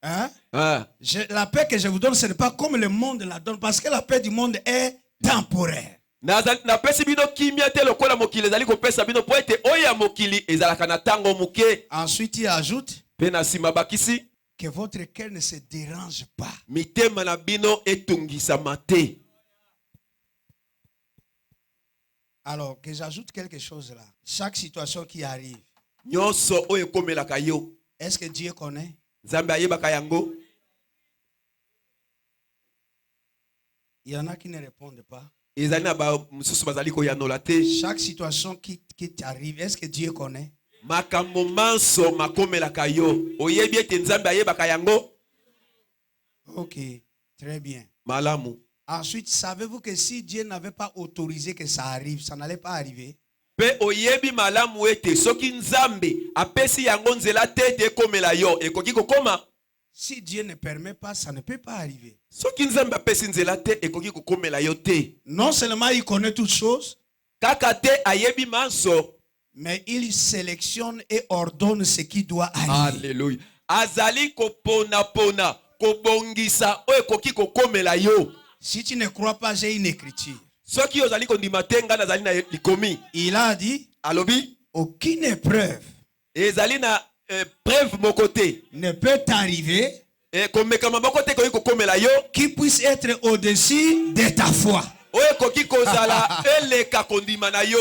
Speaker 3: Hein?
Speaker 2: Ah.
Speaker 3: La paix que je vous donne, ce n'est pas comme le monde la donne. Parce que la paix du monde est temporaire.
Speaker 2: Napesi bino kimia te lokola mokili ezali kopesa bino po ete oyo ya mokili ezalaka na tango muke.
Speaker 3: Ensuite, il ajoute
Speaker 2: Pe na sima bakisi
Speaker 3: que votre cœur ne se dérange pas.
Speaker 2: mitema na bino etungisama te.
Speaker 3: Alors, que j'ajoute quelque chose là. Chaque situation qui arrive,
Speaker 2: Nyonso oyo ekomelaka yo,
Speaker 3: est-ce que Dieu connaît?
Speaker 2: Nzambe ayebaka yango.
Speaker 3: Il y en a qui ne répondent pas.
Speaker 2: Ezali na ba mususu bazali koyanola te.
Speaker 3: Chaque situation qui t'arrive, est-ce que Dieu connaît?
Speaker 2: Makambo manso makomelaka yo, oyebi ete Nzambe ayebaka yango.
Speaker 3: Ok, très bien.
Speaker 2: Malamu.
Speaker 3: Ensuite, savez-vous que si Dieu n'avait pas autorisé que ça arrive, ça n'allait pas arriver?
Speaker 2: Pe oyebi malamu ete soki Nzambe apesi yango nzela te ete ekomela yo, ekoki kokoma.
Speaker 3: Si Dieu ne permet pas, ça ne peut pas arriver.
Speaker 2: Soki Nzambe apesi nzela te ekoki kokomela yo te.
Speaker 3: Non seulement il connaît toutes choses,
Speaker 2: Kaka te ayebi manso.
Speaker 3: mais il sélectionne et ordonne ce qui doit arriver.
Speaker 2: Alléluia. Azali kopona pona kobongisa oyo ekoki kokomela yo.
Speaker 3: Si tu ne crois pas, j'ai une écriture.
Speaker 2: Soki ozali kondima te nga nazali na likomi.
Speaker 3: Il a dit,
Speaker 2: Alobi
Speaker 3: aucune épreuve
Speaker 2: ezali na preuve moko te.
Speaker 3: ne peut t'arriver
Speaker 2: Komekama moko te ekoki kokomela yo
Speaker 3: qui puisse être au-dessus de ta foi.
Speaker 2: oyo ekoki kozala eleka kondima na yo.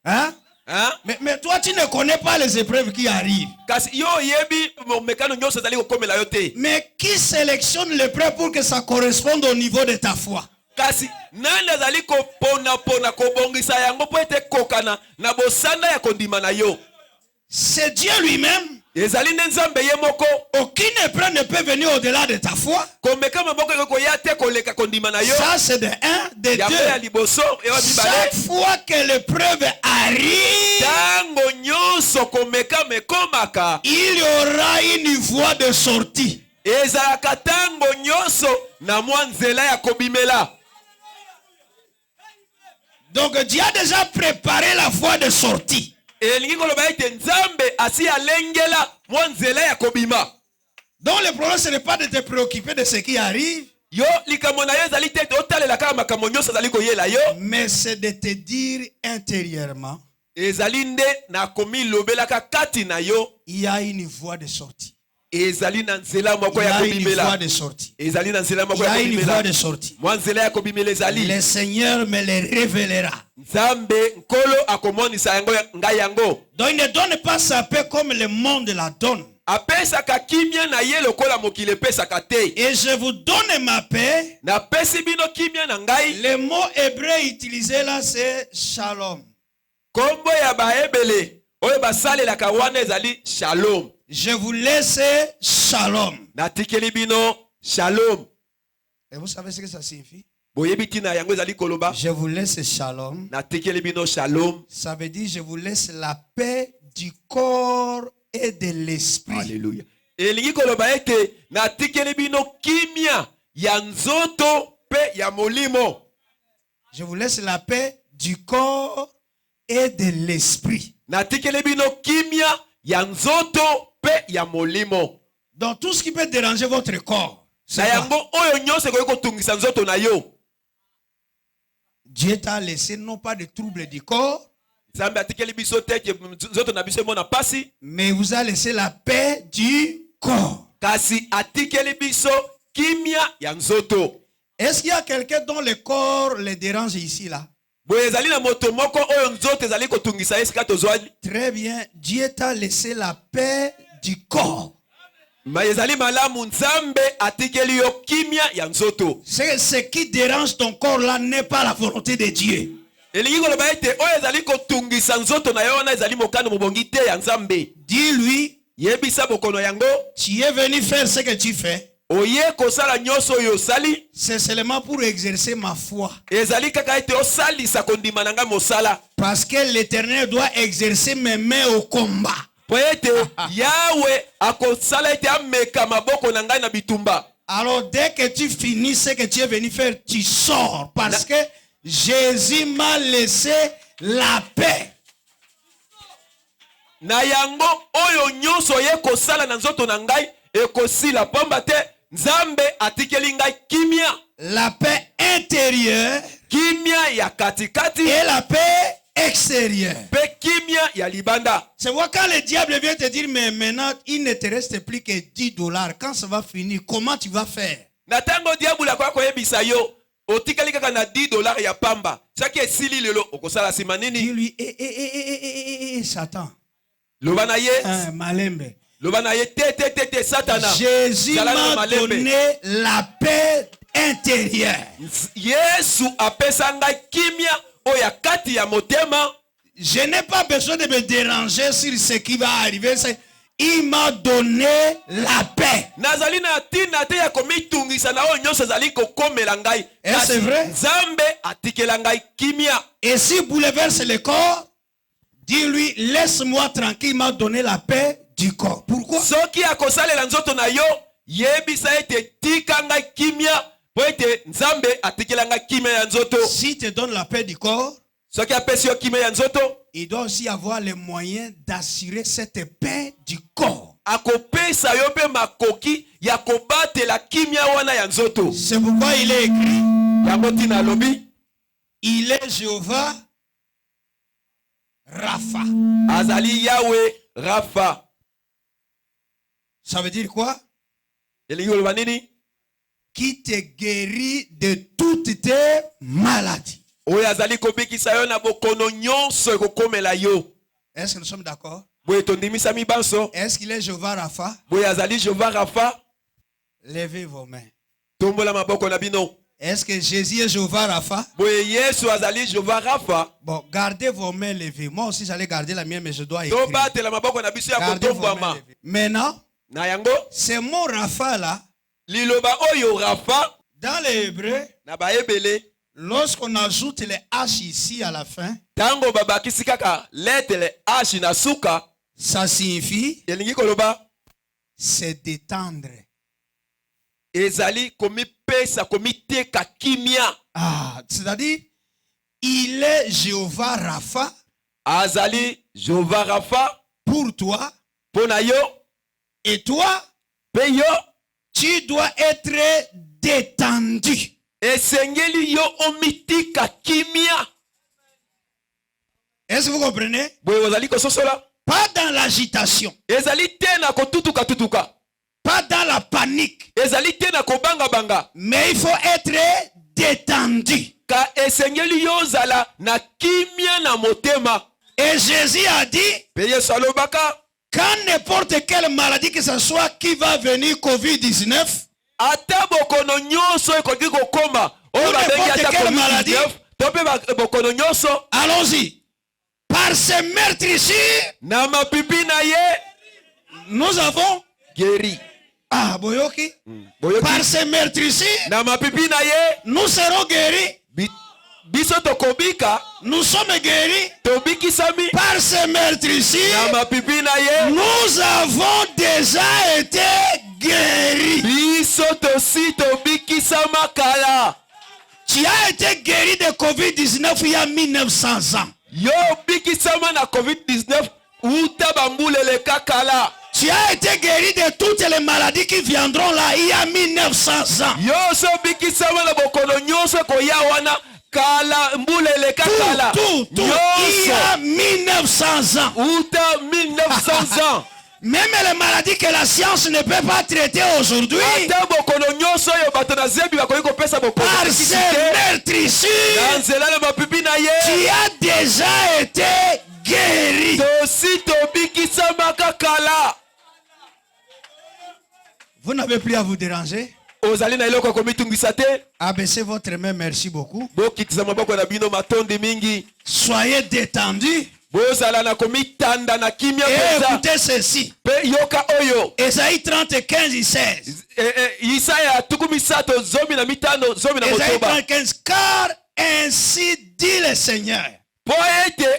Speaker 3: Hein?
Speaker 2: Hein?
Speaker 3: Mais toi, tu ne connais pas les épreuves qui arrivent.
Speaker 2: Kasi yo yebi mekano nyonso ezali kokomela yo te.
Speaker 3: Mais qui sélectionne l'épreuve pour que ça corresponde au niveau de ta foi?
Speaker 2: Kasi nani azali kopona pona kobongisa yango po ete kokana na bosanda ya kondima na yo?
Speaker 3: C'est Dieu lui-même.
Speaker 2: Ezali nde Nzambe ye moko.
Speaker 3: Aucune épreuve ne peut venir au-delà de ta foi.
Speaker 2: Komeka maboko ekoki koya te koleka kondima na yo.
Speaker 3: Ça, c'est de un, de
Speaker 2: Yango ya
Speaker 3: deux.
Speaker 2: liboso ewa mibale.
Speaker 3: Chaque fois que l'épreuve arrive,
Speaker 2: Tango nyonso komeka mekomaka.
Speaker 3: il y aura une voie de sortie.
Speaker 2: Ezalaka tango nyonso na mwa nzela ya kobimela.
Speaker 3: Donc Dieu a déjà préparé la voie de sortie.
Speaker 2: Elingi koloba ete Nzambe asi alengela mwa nzela ya kobima.
Speaker 3: Donc le problème, ce n'est pas de te préoccuper de ce qui arrive,
Speaker 2: Yo likambo na yo ezali te otalela kaka makambo nyonso ezali koyela yo.
Speaker 3: mais c'est de te dire intérieurement,
Speaker 2: Ezali nde na komi lobelaka kati na yo.
Speaker 3: il y a une voie de sortie.
Speaker 2: Ezali na nzela moko
Speaker 3: Il y
Speaker 2: ya
Speaker 3: a une voie
Speaker 2: kobimela.
Speaker 3: de sortie.
Speaker 2: Ezali na nzela
Speaker 3: Il
Speaker 2: moko
Speaker 3: y
Speaker 2: ya
Speaker 3: a une voie
Speaker 2: kobimela.
Speaker 3: de sortie.
Speaker 2: Mwa nzela ya kobimela ezali.
Speaker 3: Le Seigneur me le révélera.
Speaker 2: Nzambe nkolo akomonisa yango ngai yango.
Speaker 3: Donc il ne donne pas sa paix comme le monde la donne.
Speaker 2: Apesaka kimia na ye lokola mokili epesaka te.
Speaker 3: Et je vous donne ma paix.
Speaker 2: Napesi bino kimia na ngai.
Speaker 3: Le mot hébreu utilisé là, c'est shalom.
Speaker 2: Kombo ya baebele oyo basalelaka wana ezali shalom.
Speaker 3: Je vous laisse shalom.
Speaker 2: Natikeli bino shalom.
Speaker 3: Et vous savez ce que ça signifie?
Speaker 2: Boyebi tina yango ezali koloba.
Speaker 3: Je vous laisse shalom.
Speaker 2: Natikeli bino shalom.
Speaker 3: Ça veut dire je vous laisse la paix du corps et de l'esprit.
Speaker 2: Alléluia. Elingi koloba ete natikeli bino kimia ya nzoto pe ya molimo.
Speaker 3: Je vous laisse la paix du corps et de l'esprit.
Speaker 2: Natikeli bino kimia ya nzoto pe ya molimo.
Speaker 3: Donc tout ce qui peut déranger votre corps,
Speaker 2: Na yango oyo nyonso ekoki kotungisa nzoto na yo.
Speaker 3: Dieu t'a laissé non pas de troubles du corps,
Speaker 2: nzambe atikeli biso te ke nzoto na biso emona pasi,
Speaker 3: mais il vous a laissé la paix du corps.
Speaker 2: kasi atikeli biso kimia ya nzoto.
Speaker 3: Est-ce qu'il y a quelqu'un dont le corps le dérange ici, là?
Speaker 2: Boye ezali na moto moko oyo nzoto ezali kotungisa esika tozwani.
Speaker 3: Très bien. Dieu t'a laissé la paix du corps.
Speaker 2: Ma ezali malamu, nzambe atikeli yo kimia ya nzoto.
Speaker 3: Ce qui dérange ton corps là n'est pas la volonté de Dieu.
Speaker 2: Elingi koloba ete oyo ezali kotungisa nzoto na yo wana ezali mokano mobongi te ya nzambe.
Speaker 3: Dis-lui,
Speaker 2: Yebisa bokono yango,
Speaker 3: tu es venu faire ce que tu fais.
Speaker 2: oye kosala nyonso oyo osali,
Speaker 3: C'est seulement pour exercer ma foi.
Speaker 2: ezali kaka ete osalisa kondima na ngai mosala.
Speaker 3: Parce que l'Éternel doit exercer mes mains au combat.
Speaker 2: Po ete Yawe akosala ete ameka maboko na ngai na bitumba.
Speaker 3: Alors dès que tu finis ce que tu es venu faire, tu sors. Parce que Jésus m'a laissé la paix.
Speaker 2: Na yango oyo nyonso ye kosala na nzoto na ngai ekosila, pamba te nzambe atikeli ngai kimia.
Speaker 3: La paix intérieure
Speaker 2: Kimia ya katikati
Speaker 3: et la paix extérieure.
Speaker 2: pe kimia ya libanda.
Speaker 3: C'est pourquoi quand le diable vient te dire, mais maintenant, il ne te reste plus que $10. Quand ça va finir, comment tu vas faire?
Speaker 2: Na tango diabula kwa koyebisa yo otikali kaka na $10 ya pamba, saki esili lelo okosala sima nini?
Speaker 3: Dis-lui, Satan.
Speaker 2: Loba na ye,
Speaker 3: Malembe.
Speaker 2: loba na ye te satana.
Speaker 3: Jésus
Speaker 2: Zala na
Speaker 3: m'a
Speaker 2: malembe.
Speaker 3: donné la paix intérieure.
Speaker 2: Yesu apesa ngai kimia oya kati ya motema.
Speaker 3: Je n'ai pas besoin de me déranger sur ce qui va arriver. Il m'a donné la paix.
Speaker 2: Nazali na tina te ya komitungisa na oyo nyonso ezali kokomela ngai.
Speaker 3: C'est vrai?
Speaker 2: Nzambe atikela ngai kimia.
Speaker 3: Et si bouleverse le corps, dis-lui, laisse-moi tranquille, il m'a donné la paix du corps. Pourquoi?
Speaker 2: Soki akosalela nzoto na yo, yebisa ete tika ngai kimia, po ete nzambe atikela ngai kimia ya nzoto.
Speaker 3: S'il te donne la paix du corps,
Speaker 2: Soki apesi yo kimia ya nzoto,
Speaker 3: il doit aussi avoir les moyens d'assurer cette paix du corps.
Speaker 2: akopesa yo pe makoki ya kobatela kimia wana ya nzoto.
Speaker 3: C'est pourquoi il est écrit,
Speaker 2: Yango tina lobi,
Speaker 3: il est Jéhovah Rapha.
Speaker 2: azali Yawe Rafa.
Speaker 3: Ça veut dire quoi?
Speaker 2: Elingi koloba nini?
Speaker 3: Qui te guérit de toutes tes maladies.
Speaker 2: Oyo azali kobikisa yo na bokono nyonso ekokomela yo.
Speaker 3: Est-ce que nous sommes d'accord?
Speaker 2: Boye tondimisa mibanso.
Speaker 3: Est-ce qu'il est Jéhovah Rapha?
Speaker 2: Boye azali Jehova Rafa.
Speaker 3: Levez vos mains.
Speaker 2: Tombola maboko na bino.
Speaker 3: Est-ce que Jésus est Jéhovah Rapha?
Speaker 2: Boye Yesu azali Jehova Rafa.
Speaker 3: Bon, gardez vos mains levées. Moi aussi, j'allais garder la mienne, mais je dois écrire.
Speaker 2: Tobatela maboko na biso ya
Speaker 3: Gardez vos mains
Speaker 2: kotombwama.
Speaker 3: levées. Maintenant,
Speaker 2: Na yango,
Speaker 3: ce mot Rapha là,
Speaker 2: liloba oyo Rafa
Speaker 3: dans l'hébreu,
Speaker 2: na baebele.
Speaker 3: lorsqu'on ajoute les H ici à la fin,
Speaker 2: Tango babakisi kaka lettre H na suka,
Speaker 3: ça signifie
Speaker 2: elingi koloba
Speaker 3: se détendre.
Speaker 2: ezali komipesa komiteka kimia.
Speaker 3: Ah, c'est-à-dire, il est Jéhovah Rapha
Speaker 2: Azali Jehova Rafa
Speaker 3: pour toi,
Speaker 2: pona yo,
Speaker 3: et toi,
Speaker 2: pe yo
Speaker 3: tu dois être détendu.
Speaker 2: esengeli yo omitika kimia.
Speaker 3: Est-ce que vous comprenez?
Speaker 2: Boye ozali kososola,
Speaker 3: Pas dans l'agitation,
Speaker 2: ezali te na kotutuka tutuka,
Speaker 3: pas dans la panique,
Speaker 2: ezali te na kobanga banga,
Speaker 3: mais il faut être détendu.
Speaker 2: ka esengeli yo zala na kimia na motema.
Speaker 3: Et Jésus a dit,
Speaker 2: Pe Yesu alobaka,
Speaker 3: quand n'importe quelle maladie que ce soit qui va venir, Covid-19,
Speaker 2: ata bokono nyonso ekoki kokoma oyo
Speaker 3: Pour
Speaker 2: babengi
Speaker 3: n'importe
Speaker 2: ata
Speaker 3: quelle
Speaker 2: COVID-19
Speaker 3: maladie.
Speaker 2: to mpe bokono nyonso
Speaker 3: allons-y. Par ce meurtrissure,
Speaker 2: na mapipi na ye
Speaker 3: nous avons,
Speaker 2: geri.
Speaker 3: Boyoki,
Speaker 2: Boyoki,
Speaker 3: par ce meurtrissure,
Speaker 2: na mapipi na ye
Speaker 3: nous serons guéris.
Speaker 2: biso tokobika,
Speaker 3: Nous sommes guéris
Speaker 2: tobikisami
Speaker 3: par ce
Speaker 2: na
Speaker 3: meurtrissure.
Speaker 2: mapipi na ye.
Speaker 3: Nous avons déjà été guéris.
Speaker 2: Biso tosi tobikisama kala.
Speaker 3: Tu as été guéri de Covid-19 il y a 1900 ans.
Speaker 2: Yo bikisama na COVID-19 uta bambuleleka kala.
Speaker 3: Tu as été guéri de toutes les maladies qui viendront là il y a 1900 ans.
Speaker 2: Yoso bikisama na bokono nyonso koya wana kala mbulele kakala.
Speaker 3: Tout. Il y a 1900 ans.
Speaker 2: Uta 1900 ans.
Speaker 3: Même les maladies que la science ne peut pas traiter aujourd'hui.
Speaker 2: Ata bokono nyonso yo bato na zebi bakoki kopesa bokono.
Speaker 3: Par ces meurtrissures,
Speaker 2: Na nzela na mapipi na ye.
Speaker 3: tu as déjà été guéri.
Speaker 2: Tosi tobikisama kakala.
Speaker 3: Vous n'avez plus à vous déranger.
Speaker 2: Ozali na iloko komitungisa te.
Speaker 3: Abaissez votre main, merci beaucoup.
Speaker 2: Bokitisa maboko na bino matondi mingi.
Speaker 3: Soyez détendus.
Speaker 2: Bozala na komitanda na kimia
Speaker 3: Et
Speaker 2: pesa.
Speaker 3: écoutez ceci.
Speaker 2: Pe yoka oyo.
Speaker 3: Esaïe 30, 15 et 16.
Speaker 2: Isaya tukumi sato zomi na mitano zomi na
Speaker 3: Esaïe
Speaker 2: motoba.
Speaker 3: 30, 15. Car ainsi dit le Seigneur,
Speaker 2: Po ete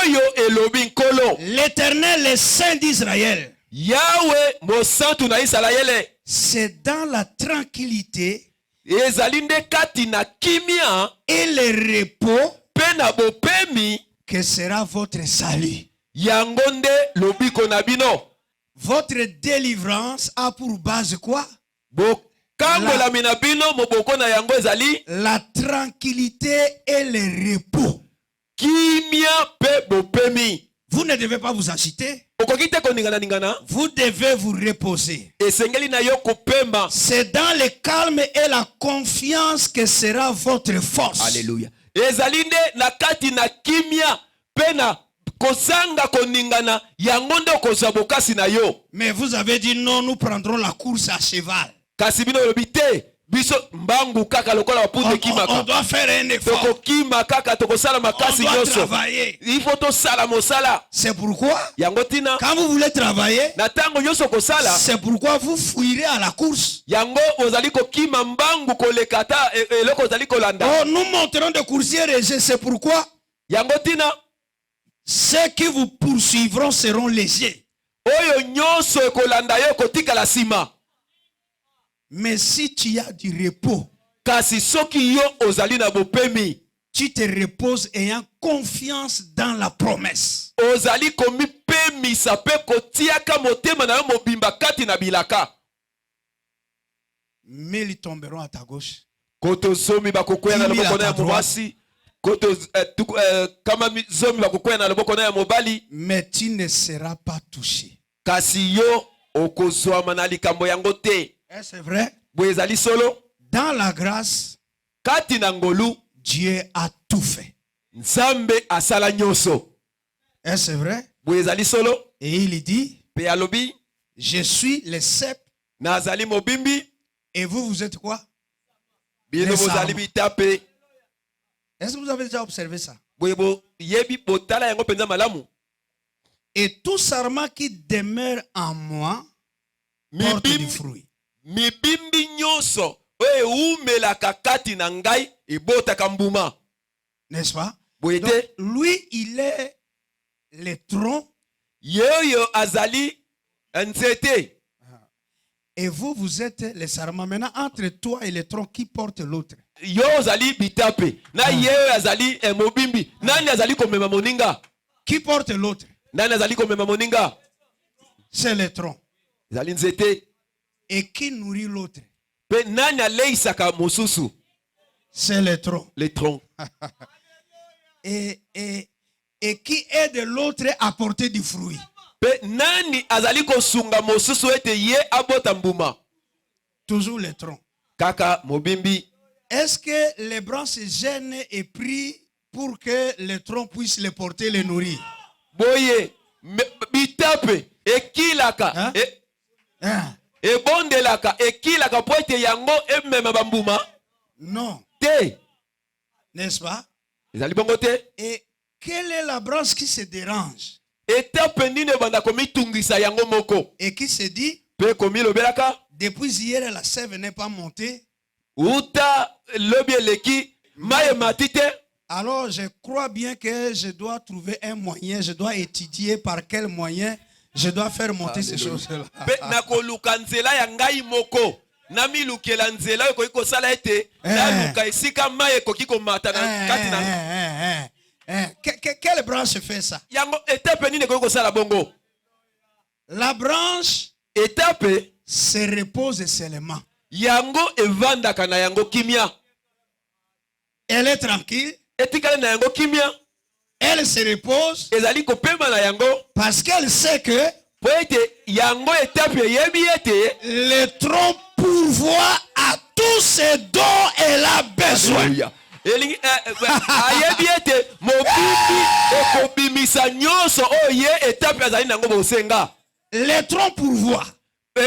Speaker 2: oyo elobi nkolo.
Speaker 3: l'Éternel, le Saint d'Israël.
Speaker 2: Yahweh mosantu na Israele.
Speaker 3: C'est dans la tranquillité
Speaker 2: Ezali nde kati na kimia
Speaker 3: et le repos
Speaker 2: pe na bopemi
Speaker 3: que sera votre salut.
Speaker 2: yango nde lobiko na bino.
Speaker 3: Votre délivrance a pour base quoi?
Speaker 2: Bokangolami na bino moboko na yango ezali
Speaker 3: La tranquillité et le repos.
Speaker 2: kimia pe bopemi.
Speaker 3: Vous ne devez pas vous agiter.
Speaker 2: Okoki te koningana.
Speaker 3: Vous devez vous reposer.
Speaker 2: Esengeli na yo kopemba.
Speaker 3: C'est dans le calme et la confiance que sera votre force.
Speaker 2: Alléluia. Ezali nde na kati na kimia pe na kosanga koningana yango nde okozwa bokasi na yo.
Speaker 3: Mais vous avez dit non, nous prendrons la course à cheval.
Speaker 2: Kasi bino lobi te biso mbangu kaka lokola wapute
Speaker 3: On
Speaker 2: kimaka.
Speaker 3: doit faire un effort.
Speaker 2: Tokokima kaka tokosala
Speaker 3: On
Speaker 2: makasi
Speaker 3: doit
Speaker 2: nyonso.
Speaker 3: travailler.
Speaker 2: Il faut tosala mosala.
Speaker 3: C'est pourquoi,
Speaker 2: Yango tina
Speaker 3: quand vous voulez travailler,
Speaker 2: na tango nyonso kosala.
Speaker 3: c'est pourquoi vous fuirez à la course.
Speaker 2: Yango ozali kokima mbangu koleka ta eloko ozali kolanda.
Speaker 3: Oh, nous monterons des coursiers légers. C'est pourquoi
Speaker 2: Yango tina
Speaker 3: ceux qui vous poursuivront seront légers.
Speaker 2: oyo nyonso ekolanda yo kotikala sima.
Speaker 3: Mais si tu as du repos,
Speaker 2: Kasi soki yo ozali na bopemi,
Speaker 3: tu te reposes ayant confiance dans la promesse.
Speaker 2: ozali komipemisa pe kotiaka motema na yo mobimba kati na bilaka.
Speaker 3: Mais ils tomberont à ta gauche.
Speaker 2: Koto zomi bakokwea na
Speaker 3: Kimi
Speaker 2: loboko
Speaker 3: la
Speaker 2: na ya
Speaker 3: ta
Speaker 2: mwasi. Koto kama zomi bakokwea na loboko na ya mobali.
Speaker 3: Mais tu ne seras pas touché.
Speaker 2: Kasi yo okozwama na likambo yango te.
Speaker 3: C'est vrai?
Speaker 2: Boye ezali solo.
Speaker 3: Dans la grâce,
Speaker 2: Kati na ngolu
Speaker 3: Dieu a tout fait.
Speaker 2: Nzambe asala nyonso.
Speaker 3: C'est vrai?
Speaker 2: Boye ezali solo.
Speaker 3: Et il dit,
Speaker 2: Pe alobi
Speaker 3: je suis le cep.
Speaker 2: nazali mobimbi.
Speaker 3: Et vous, vous êtes quoi?
Speaker 2: Bino
Speaker 3: Les
Speaker 2: bozali
Speaker 3: sarmes.
Speaker 2: bitape.
Speaker 3: Est-ce que vous avez déjà observé ça?
Speaker 2: Boye bo yebi botala yango penza malamu.
Speaker 3: Et tout sarment qui demeure en moi porte du fruit.
Speaker 2: Mibimbi nyonso oyo umelaka kati na ngai ebotaka mbuma.
Speaker 3: N'est-ce pas?
Speaker 2: Boye
Speaker 3: Donc,
Speaker 2: te
Speaker 3: lui, il est le tronc
Speaker 2: yeyo azali nzete.
Speaker 3: et vous, vous êtes les sarments. Maintenant, entre toi et le tronc, qui porte l'autre?
Speaker 2: Yo azali bitape. Na yeyo azali mobimbi. Nani azali komema moninga?
Speaker 3: Qui porte l'autre?
Speaker 2: Nani azali komema moninga?
Speaker 3: C'est le tronc.
Speaker 2: Azali nzete.
Speaker 3: Et qui nourrit l'autre?
Speaker 2: Pe nani aleisaka mosusu?
Speaker 3: C'est le tronc.
Speaker 2: Le tronc.
Speaker 3: Et qui aide l'autre à porter du fruit?
Speaker 2: Pe nani azali kosunga mosusu ete ye abota mbuma?
Speaker 3: Toujours le tronc.
Speaker 2: Kaka mobimbi.
Speaker 3: Est-ce que les branches gênent et prient pour que le tronc puisse les porter, les nourrir?
Speaker 2: Boye bitape ekilaka
Speaker 3: Hein? Hein?
Speaker 2: ebondelaka ekilaka po ete yango emema bambuma
Speaker 3: Non.
Speaker 2: te.
Speaker 3: N'est-ce pas?
Speaker 2: Ezali bongo te.
Speaker 3: Et quelle est la branche qui se dérange
Speaker 2: Etape nini ebanda komitungisa yango moko
Speaker 3: et qui se dit,
Speaker 2: pe komilobelaka
Speaker 3: depuis hier, la sève n'est pas montée?
Speaker 2: uta lobi eleki mai emati te.
Speaker 3: Alors, je crois bien que je dois trouver un moyen, je dois étudier par quel moyen je dois faire monter ces choses-là.
Speaker 2: Pe nakoluka nzela ya ngai moko namilukela nzela oyo ekoki kosala ete naluka esika mai ekoki komata na kati na
Speaker 3: Quelle branche fait ça?
Speaker 2: yango etape nini ekoki kosala bongo?
Speaker 3: La branche
Speaker 2: Étape
Speaker 3: se repose seulement.
Speaker 2: yango evandaka na yango kimia.
Speaker 3: Elle est tranquille.
Speaker 2: Etikale na yango kimia.
Speaker 3: Elle se repose
Speaker 2: Ezali kopema na yango
Speaker 3: parce qu'elle sait que
Speaker 2: po ete yango étape yebi ete
Speaker 3: le tronc pourvoit à tout ce dont elle a besoin.
Speaker 2: Alléluia. Ayebi ete mobimbi ekobimisa nyonso oye étape azali nango bosenga.
Speaker 3: Le tronc pourvoit.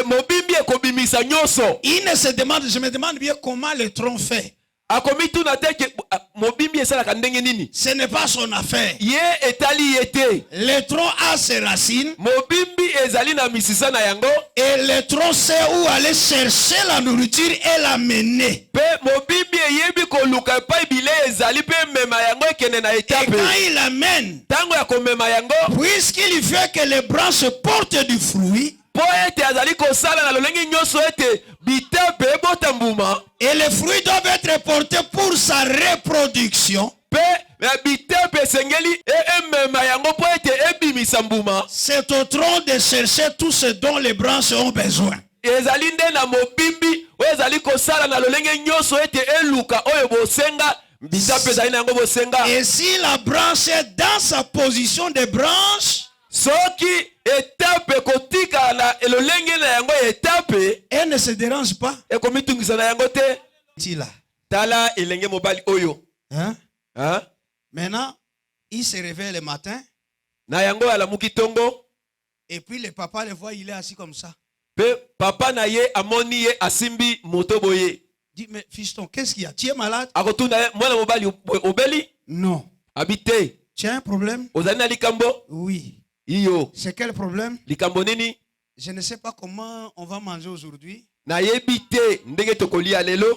Speaker 2: Mobimbi ekobimisa nyonso.
Speaker 3: Il ne se demande, je me demande bien comment le tronc fait.
Speaker 2: Akomitu na teke mobimbi esalaka ndenge nini.
Speaker 3: Ce n'est pas son affaire.
Speaker 2: Ye etali yete.
Speaker 3: Le tronc a ses racines.
Speaker 2: Mobimbi ezali na misisa na yango.
Speaker 3: Et le tronc sait où aller chercher la nourriture et l'amener.
Speaker 2: Pe mobimbi eyebi koluka epai bile ezali pe mema yango ekende na
Speaker 3: Et
Speaker 2: étape.
Speaker 3: quand il amène,
Speaker 2: Tango ya komema yango.
Speaker 3: puisqu'il veut que les branches portent du fruit,
Speaker 2: Po ete azali kosala na lolenge nyonso ete bitape ebota mbuma.
Speaker 3: et les fruits doivent être portés pour sa reproduction,
Speaker 2: Pe bitape esengeli emema yango po ete ebimisa mbuma.
Speaker 3: c'est au tronc de chercher tout ce dont les branches ont besoin.
Speaker 2: Ezali nde na mobimbi oyo ezali kosala na lolenge nyonso ete eluka oyo bosenga. Bitape ezali na yango bosenga.
Speaker 3: Et si la branche est dans sa position de branche,
Speaker 2: Soki étape kotika na elolenge na yango étape
Speaker 3: elle ne se dérange pas.
Speaker 2: ekomitungisa na yango te.
Speaker 3: Là.
Speaker 2: Tala elenge mobali oyo.
Speaker 3: Hein?
Speaker 2: Hein?
Speaker 3: Maintenant, il se réveille le matin
Speaker 2: Na yango alamuki tongo.
Speaker 3: et puis le papa le voit, il est assis comme ça.
Speaker 2: Pe papa na ye amoni ye asimbi moto boye.
Speaker 3: Dit, mais fiston, qu'est-ce qu'il y a? Tu es malade?
Speaker 2: Akotuna ye mwana mobali obeli
Speaker 3: Non.
Speaker 2: habite.
Speaker 3: Tu as un problème?
Speaker 2: Ozali na likambo?
Speaker 3: Oui.
Speaker 2: Iyo.
Speaker 3: C'est quel problème?
Speaker 2: Likambo nini?
Speaker 3: Je ne sais pas comment on va manger aujourd'hui.
Speaker 2: Na yebi te ndenge tokolia lelo.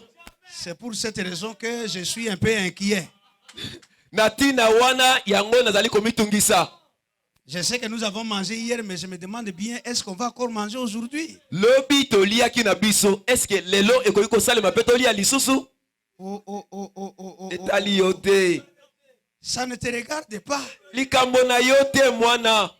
Speaker 3: C'est pour cette raison que je suis un peu inquiet.
Speaker 2: Na tina wana yango nazali komitungisa.
Speaker 3: Je sais que nous avons mangé hier, mais je me demande bien, est-ce qu'on va encore manger aujourd'hui?
Speaker 2: Lobi toliaki na biso. Est-ce que lelo ekoki kosalema pe tolia lisusu?
Speaker 3: Oh.
Speaker 2: Etali yo te.
Speaker 3: Ça ne te regarde pas.
Speaker 2: Likambo na yo te mwana.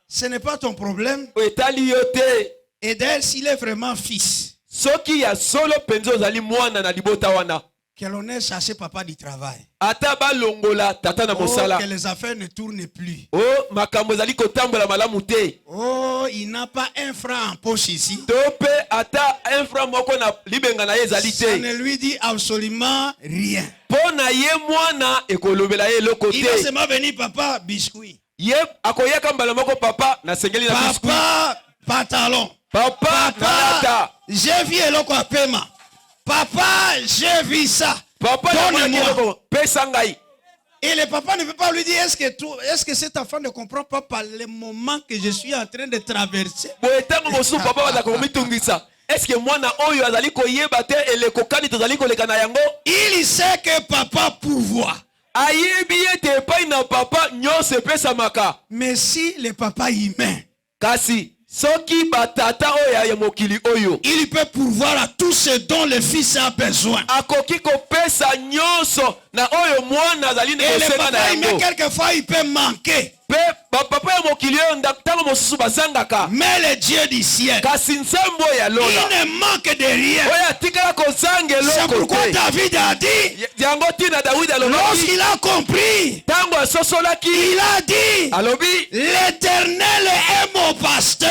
Speaker 3: Ce n'est pas ton problème.
Speaker 2: Etali yo te.
Speaker 3: Et d'ailleurs, s'il est vraiment fils,
Speaker 2: Soki ya solo penzo ozali mwana na libota wana.
Speaker 3: que l'on ait chassé papa du travail.
Speaker 2: Ata balongola tata na
Speaker 3: Oh,
Speaker 2: mosala.
Speaker 3: que les affaires ne tournent plus.
Speaker 2: Oh, makambo ezali kotambola malamu te.
Speaker 3: Oh, il n'a pas un franc en poche ici.
Speaker 2: Tope ata un franc moko na libenga na ye ezali
Speaker 3: Ça
Speaker 2: te.
Speaker 3: ne lui dit absolument rien.
Speaker 2: Pona ye mwana ekolobela ye eloko
Speaker 3: Il va
Speaker 2: te.
Speaker 3: seulement venir, papa, biscuit.
Speaker 2: Ye akoyaka mbala moko papa na sengeli na biscuit.
Speaker 3: Papa, pantalon.
Speaker 2: Papa
Speaker 3: Papa,
Speaker 2: kalata.
Speaker 3: j'ai vu eloko à paiement. Papa, j'ai vu ça.
Speaker 2: Papa na mwana
Speaker 3: Donne-moi.
Speaker 2: eloko pesa ngai.
Speaker 3: Et le papa ne peut pas lui dire, est-ce que cet enfant ne comprend pas par le moment que je suis en train de traverser?
Speaker 2: Boye tango mosu papa baza komitungisa. Est-ce que mwana oyo azali koyeba te eleko kani tozali koleka na yango?
Speaker 3: Il sait que papa pourvoit.
Speaker 2: Ayebi ete epai na papa nyonso epesamaka.
Speaker 3: Mais si le papa humain,
Speaker 2: Kasi soki batata oyo ya mokili oyo
Speaker 3: il peut pourvoir à tout ce dont le fils a besoin.
Speaker 2: akoki kopesa nyonso na oyo mwana azali
Speaker 3: Et le
Speaker 2: kosenga na
Speaker 3: papa humain,
Speaker 2: yango.
Speaker 3: quelquefois, il peut manquer.
Speaker 2: Pe bapapa ya mokili oyo ntango mosusu bazangaka.
Speaker 3: Mais le Dieu du ciel,
Speaker 2: Kasi nzambe oyo ya
Speaker 3: il
Speaker 2: lola
Speaker 3: ne manque de rien.
Speaker 2: oyo atikala kozanga
Speaker 3: C'est
Speaker 2: eloko
Speaker 3: pourquoi
Speaker 2: te.
Speaker 3: David a dit,
Speaker 2: Yango ntina Dawidi alobaki
Speaker 3: lorsqu'il a compris,
Speaker 2: ntango asosolaki
Speaker 3: il a dit,
Speaker 2: alobi
Speaker 3: l'Éternel est mon pasteur.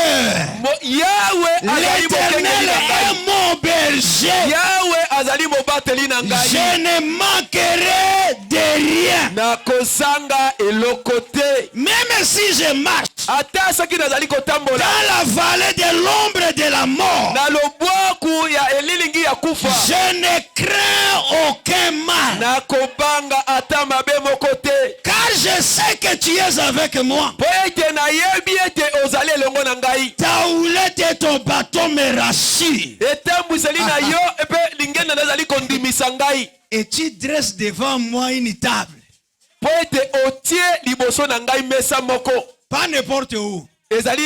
Speaker 2: Yawe azali
Speaker 3: L'Éternel
Speaker 2: mokengeli na ngai.
Speaker 3: est mon berger.
Speaker 2: Yawe azali mobateli na ngai.
Speaker 3: Je ne manquerai de rien.
Speaker 2: Na kozanga eloko te.
Speaker 3: Même si je marche
Speaker 2: Ata soki nazali kotambola
Speaker 3: dans la vallée de l'ombre de la mort,
Speaker 2: na lobwaku ya elilingi ya kufa,
Speaker 3: je ne crains aucun mal.
Speaker 2: na kobanga ata mabe moko te.
Speaker 3: Car je sais que tu es avec moi.
Speaker 2: Po ete nayebi ete ozali elongo na ngai.
Speaker 3: Ta houlette et ton bâton me rassurent.
Speaker 2: Etambwiseli na yo epe lingenda nazali kondimisa ngai.
Speaker 3: Et tu dresses devant moi une table.
Speaker 2: Po ete otie liboso na ngai mesa moko.
Speaker 3: Pas n'importe où.
Speaker 2: Ezali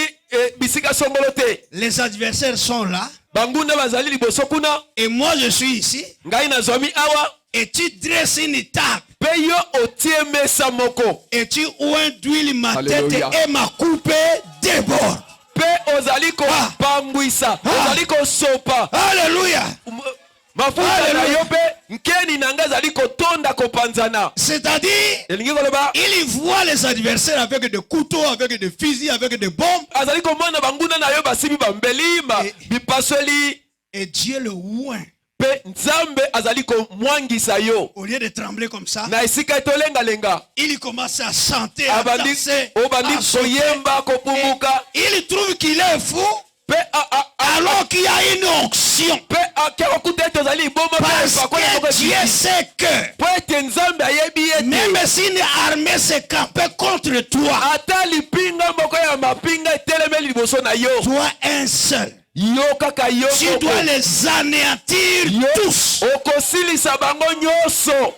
Speaker 2: bisika songolo te.
Speaker 3: Les adversaires sont là.
Speaker 2: Bangunda bazali liboso kuna.
Speaker 3: Et moi je suis ici.
Speaker 2: Ngai nazwami awa.
Speaker 3: Et tu dresses une table.
Speaker 2: Pe yo otie mesa moko.
Speaker 3: Et tu oins d'huile ma
Speaker 2: Alléluia.
Speaker 3: tête et ma coupe déborde.
Speaker 2: pe ozali kopambwisa ozali kosopa
Speaker 3: Alléluia.
Speaker 2: mafuta na yo pe nkeni na nga ezali kotonda kopanzana.
Speaker 3: C'est-à-dire,
Speaker 2: elingi koloba
Speaker 3: il voit les adversaires avec des couteaux, avec des fusils, avec des bombes.
Speaker 2: azali komona banguna na yo basibi bambelima bipasoli
Speaker 3: Et Dieu le oint.
Speaker 2: pe nzambe azali komwangisa yo
Speaker 3: Au lieu de trembler comme ça,
Speaker 2: na esika etolengalenga
Speaker 3: il commence à chanter, à
Speaker 2: abandi
Speaker 3: danser,
Speaker 2: obandi
Speaker 3: à sauter.
Speaker 2: koyemba kopumuka
Speaker 3: Il trouve qu'il est fou
Speaker 2: pe
Speaker 3: alors qu'il y a une onction.
Speaker 2: pe akekokuta ete ozali iboma
Speaker 3: Parce que Dieu sait que
Speaker 2: po ete nzambe ayebi ete
Speaker 3: même si une armée se campait contre toi,
Speaker 2: ata lipinga moko ya mapinga etelemeli liboso na yo
Speaker 3: toi un seul,
Speaker 2: yo kaka yo
Speaker 3: tu
Speaker 2: moko.
Speaker 3: dois les anéantir tous.
Speaker 2: okosilisa bango nyonso.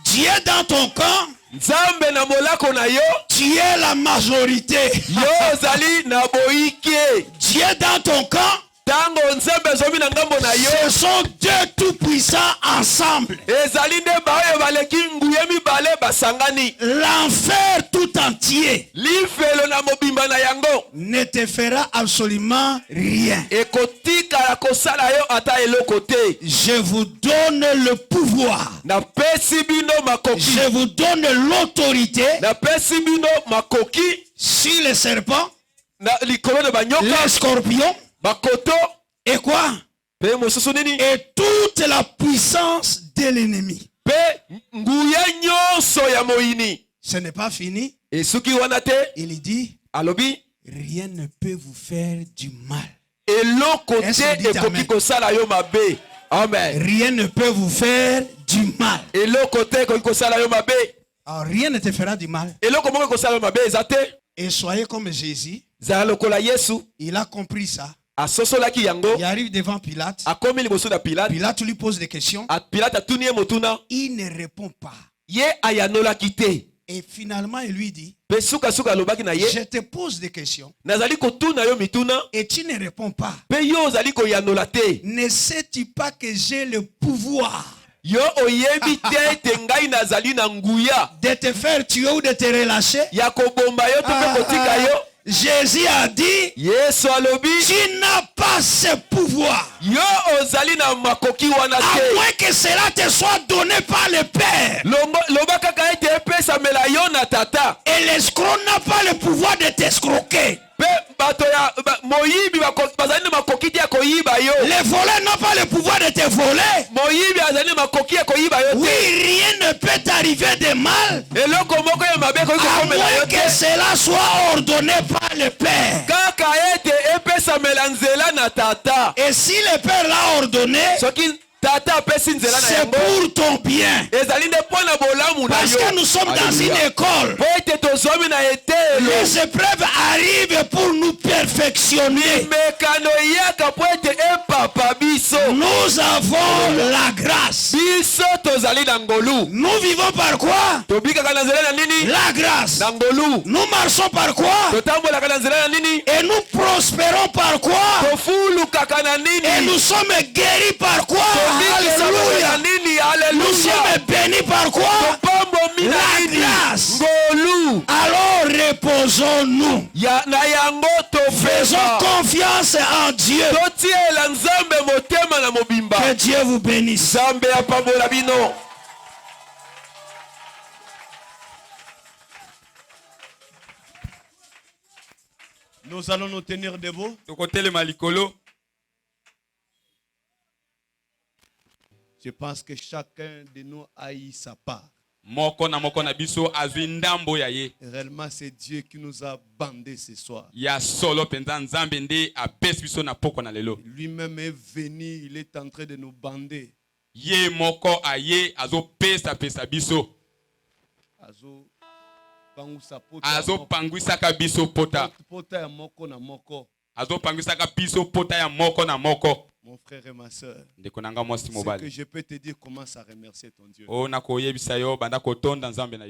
Speaker 3: Dieu dans ton camp,
Speaker 2: nzambe na molako na yo
Speaker 3: tu es la majorité.
Speaker 2: yo ozali na boyike.
Speaker 3: Dieu dans ton camp,
Speaker 2: ntango nzambe azomi na ngambo na yo
Speaker 3: ce sont deux tout-puissants ensemble.
Speaker 2: ezali nde baoyo baleki nguye mibale basangani.
Speaker 3: L'enfer tout entier
Speaker 2: lifelo na mobimba na yango
Speaker 3: ne te fera absolument rien.
Speaker 2: ekotikala kosala yo ata eloko te.
Speaker 3: Je vous donne le pouvoir.
Speaker 2: napesi bino makoki.
Speaker 3: Je vous donne l'autorité
Speaker 2: napesi bino makoki
Speaker 3: sur les serpents,
Speaker 2: na likolo na banyoka
Speaker 3: les scorpions,
Speaker 2: bakoto
Speaker 3: et quoi?
Speaker 2: pe mosusu nini
Speaker 3: Et toute la puissance de l'ennemi.
Speaker 2: pe nguya nyonso ya moyini.
Speaker 3: Ce n'est pas fini.
Speaker 2: esuki wana te
Speaker 3: Il dit,
Speaker 2: alobi
Speaker 3: rien ne peut vous faire du mal.
Speaker 2: eloko
Speaker 3: Est-ce que
Speaker 2: te
Speaker 3: vous dites
Speaker 2: ekoki
Speaker 3: amen?
Speaker 2: kosala yo mabe. amen.
Speaker 3: Rien ne peut vous faire du mal.
Speaker 2: eloko te ekoki kosala yo mabe.
Speaker 3: Alors, rien ne te fera du mal.
Speaker 2: eloko moko ekosala yo mabe eza te.
Speaker 3: Et soyez comme Jésus.
Speaker 2: zala lokola yesu
Speaker 3: Il a compris ça.
Speaker 2: asosolaki yango
Speaker 3: Il arrive devant Pilate.
Speaker 2: akomi liboso na pilate.
Speaker 3: Pilate lui pose des questions.
Speaker 2: pilate atuni ye motuna
Speaker 3: Il ne répond pas.
Speaker 2: ye ayanolaki te.
Speaker 3: Et finalement, il lui dit,
Speaker 2: mpe sukasuka alobaki na ye
Speaker 3: je te pose des questions
Speaker 2: nazali kotuna yo mituna
Speaker 3: et tu ne réponds pas.
Speaker 2: mpe yo ozali koyanola te.
Speaker 3: Ne sais-tu pas que j'ai le pouvoir
Speaker 2: yo oyebi te ete ngai nazali na nguya
Speaker 3: de te faire tuer ou de te relâcher?
Speaker 2: ya kobomba yo to mpe kotika yo.
Speaker 3: Jésus a dit,
Speaker 2: yesu alobi
Speaker 3: tu n'as pas ce pouvoir.
Speaker 2: yo ozali na makoki wana
Speaker 3: À
Speaker 2: te.
Speaker 3: moins que cela te soit donné par le Père.
Speaker 2: loba kaka ete epesamela yo na tata.
Speaker 3: Et l'escroc n'a pas le pouvoir de t'escroquer.
Speaker 2: mpe bato ya moyibi bazali na makoki te ya koyiba yo.
Speaker 3: Les voleurs n'ont pas le pouvoir de te voler.
Speaker 2: moyibi azali na makoki ya koyiba yo
Speaker 3: Oui,
Speaker 2: te.
Speaker 3: rien ne peut t'arriver de mal.
Speaker 2: eloko moko ya mabe ekoki
Speaker 3: À
Speaker 2: kokomela yo
Speaker 3: moins que
Speaker 2: te.
Speaker 3: cela soit ordonné par le Père.
Speaker 2: kaka ete epesamela nzela na tata.
Speaker 3: Et si le Père l'a ordonné,
Speaker 2: soki tata apesi nzela na
Speaker 3: c'est
Speaker 2: yango
Speaker 3: pour ton bien.
Speaker 2: ezali nde mpo na bolamu na
Speaker 3: Parce
Speaker 2: yo.
Speaker 3: que nous sommes dans une école.
Speaker 2: po ete tozomi na etelo.
Speaker 3: Les épreuves arrivent pour nous perfectionner.
Speaker 2: mekano eyaka po ete epapa biso.
Speaker 3: Nous avons la grâce.
Speaker 2: biso tozali na ngolu.
Speaker 3: Nous vivons par quoi?
Speaker 2: tobikaka na nzela na nini.
Speaker 3: La grâce.
Speaker 2: na ngolu.
Speaker 3: Nous marchons par quoi?
Speaker 2: totambolaka na nzela na nini.
Speaker 3: Et nous prospérons par quoi?
Speaker 2: tofulukaka na
Speaker 3: Et
Speaker 2: nini.
Speaker 3: nous sommes guéris par quoi?
Speaker 2: tobikisaka na
Speaker 3: Alléluia.
Speaker 2: nini.
Speaker 3: Nous
Speaker 2: Alléluia.
Speaker 3: sommes bénis par quoi?
Speaker 2: topambomi na
Speaker 3: La
Speaker 2: nini.
Speaker 3: grâce.
Speaker 2: ngolu.
Speaker 3: Alors reposons-nous.
Speaker 2: na yango
Speaker 3: Faisons
Speaker 2: tofesa.
Speaker 3: confiance en Dieu.
Speaker 2: totiela nzambe motema na mobimba.
Speaker 3: Que Dieu vous bénisse.
Speaker 2: nzambe apambola bino.
Speaker 4: Nous allons nous tenir debout.
Speaker 5: tokotelema likolo.
Speaker 4: Je pense que chacun de nous a eu sa part.
Speaker 5: moko na biso azwi ndambo ya ye.
Speaker 4: Réellement, c'est Dieu qui nous a bandés ce soir.
Speaker 5: ya solo penza nzambe nde apesi biso na poko na lelo.
Speaker 4: Lui-même est venu, il est en train de nous bander.
Speaker 5: ye moko aye azopesa biso. azopangwisaka biso pota.
Speaker 4: Pota ya moko na moko.
Speaker 5: azopangwisaka biso pota ya moko na moko.
Speaker 4: Mon frère et ma soeur,
Speaker 5: ndeko nanga mwasi
Speaker 4: ce que
Speaker 5: mobali.
Speaker 4: je peux te dire, commence à remercier ton Dieu.
Speaker 5: o nakoyebisa yo banda kotonda nzambe na yo.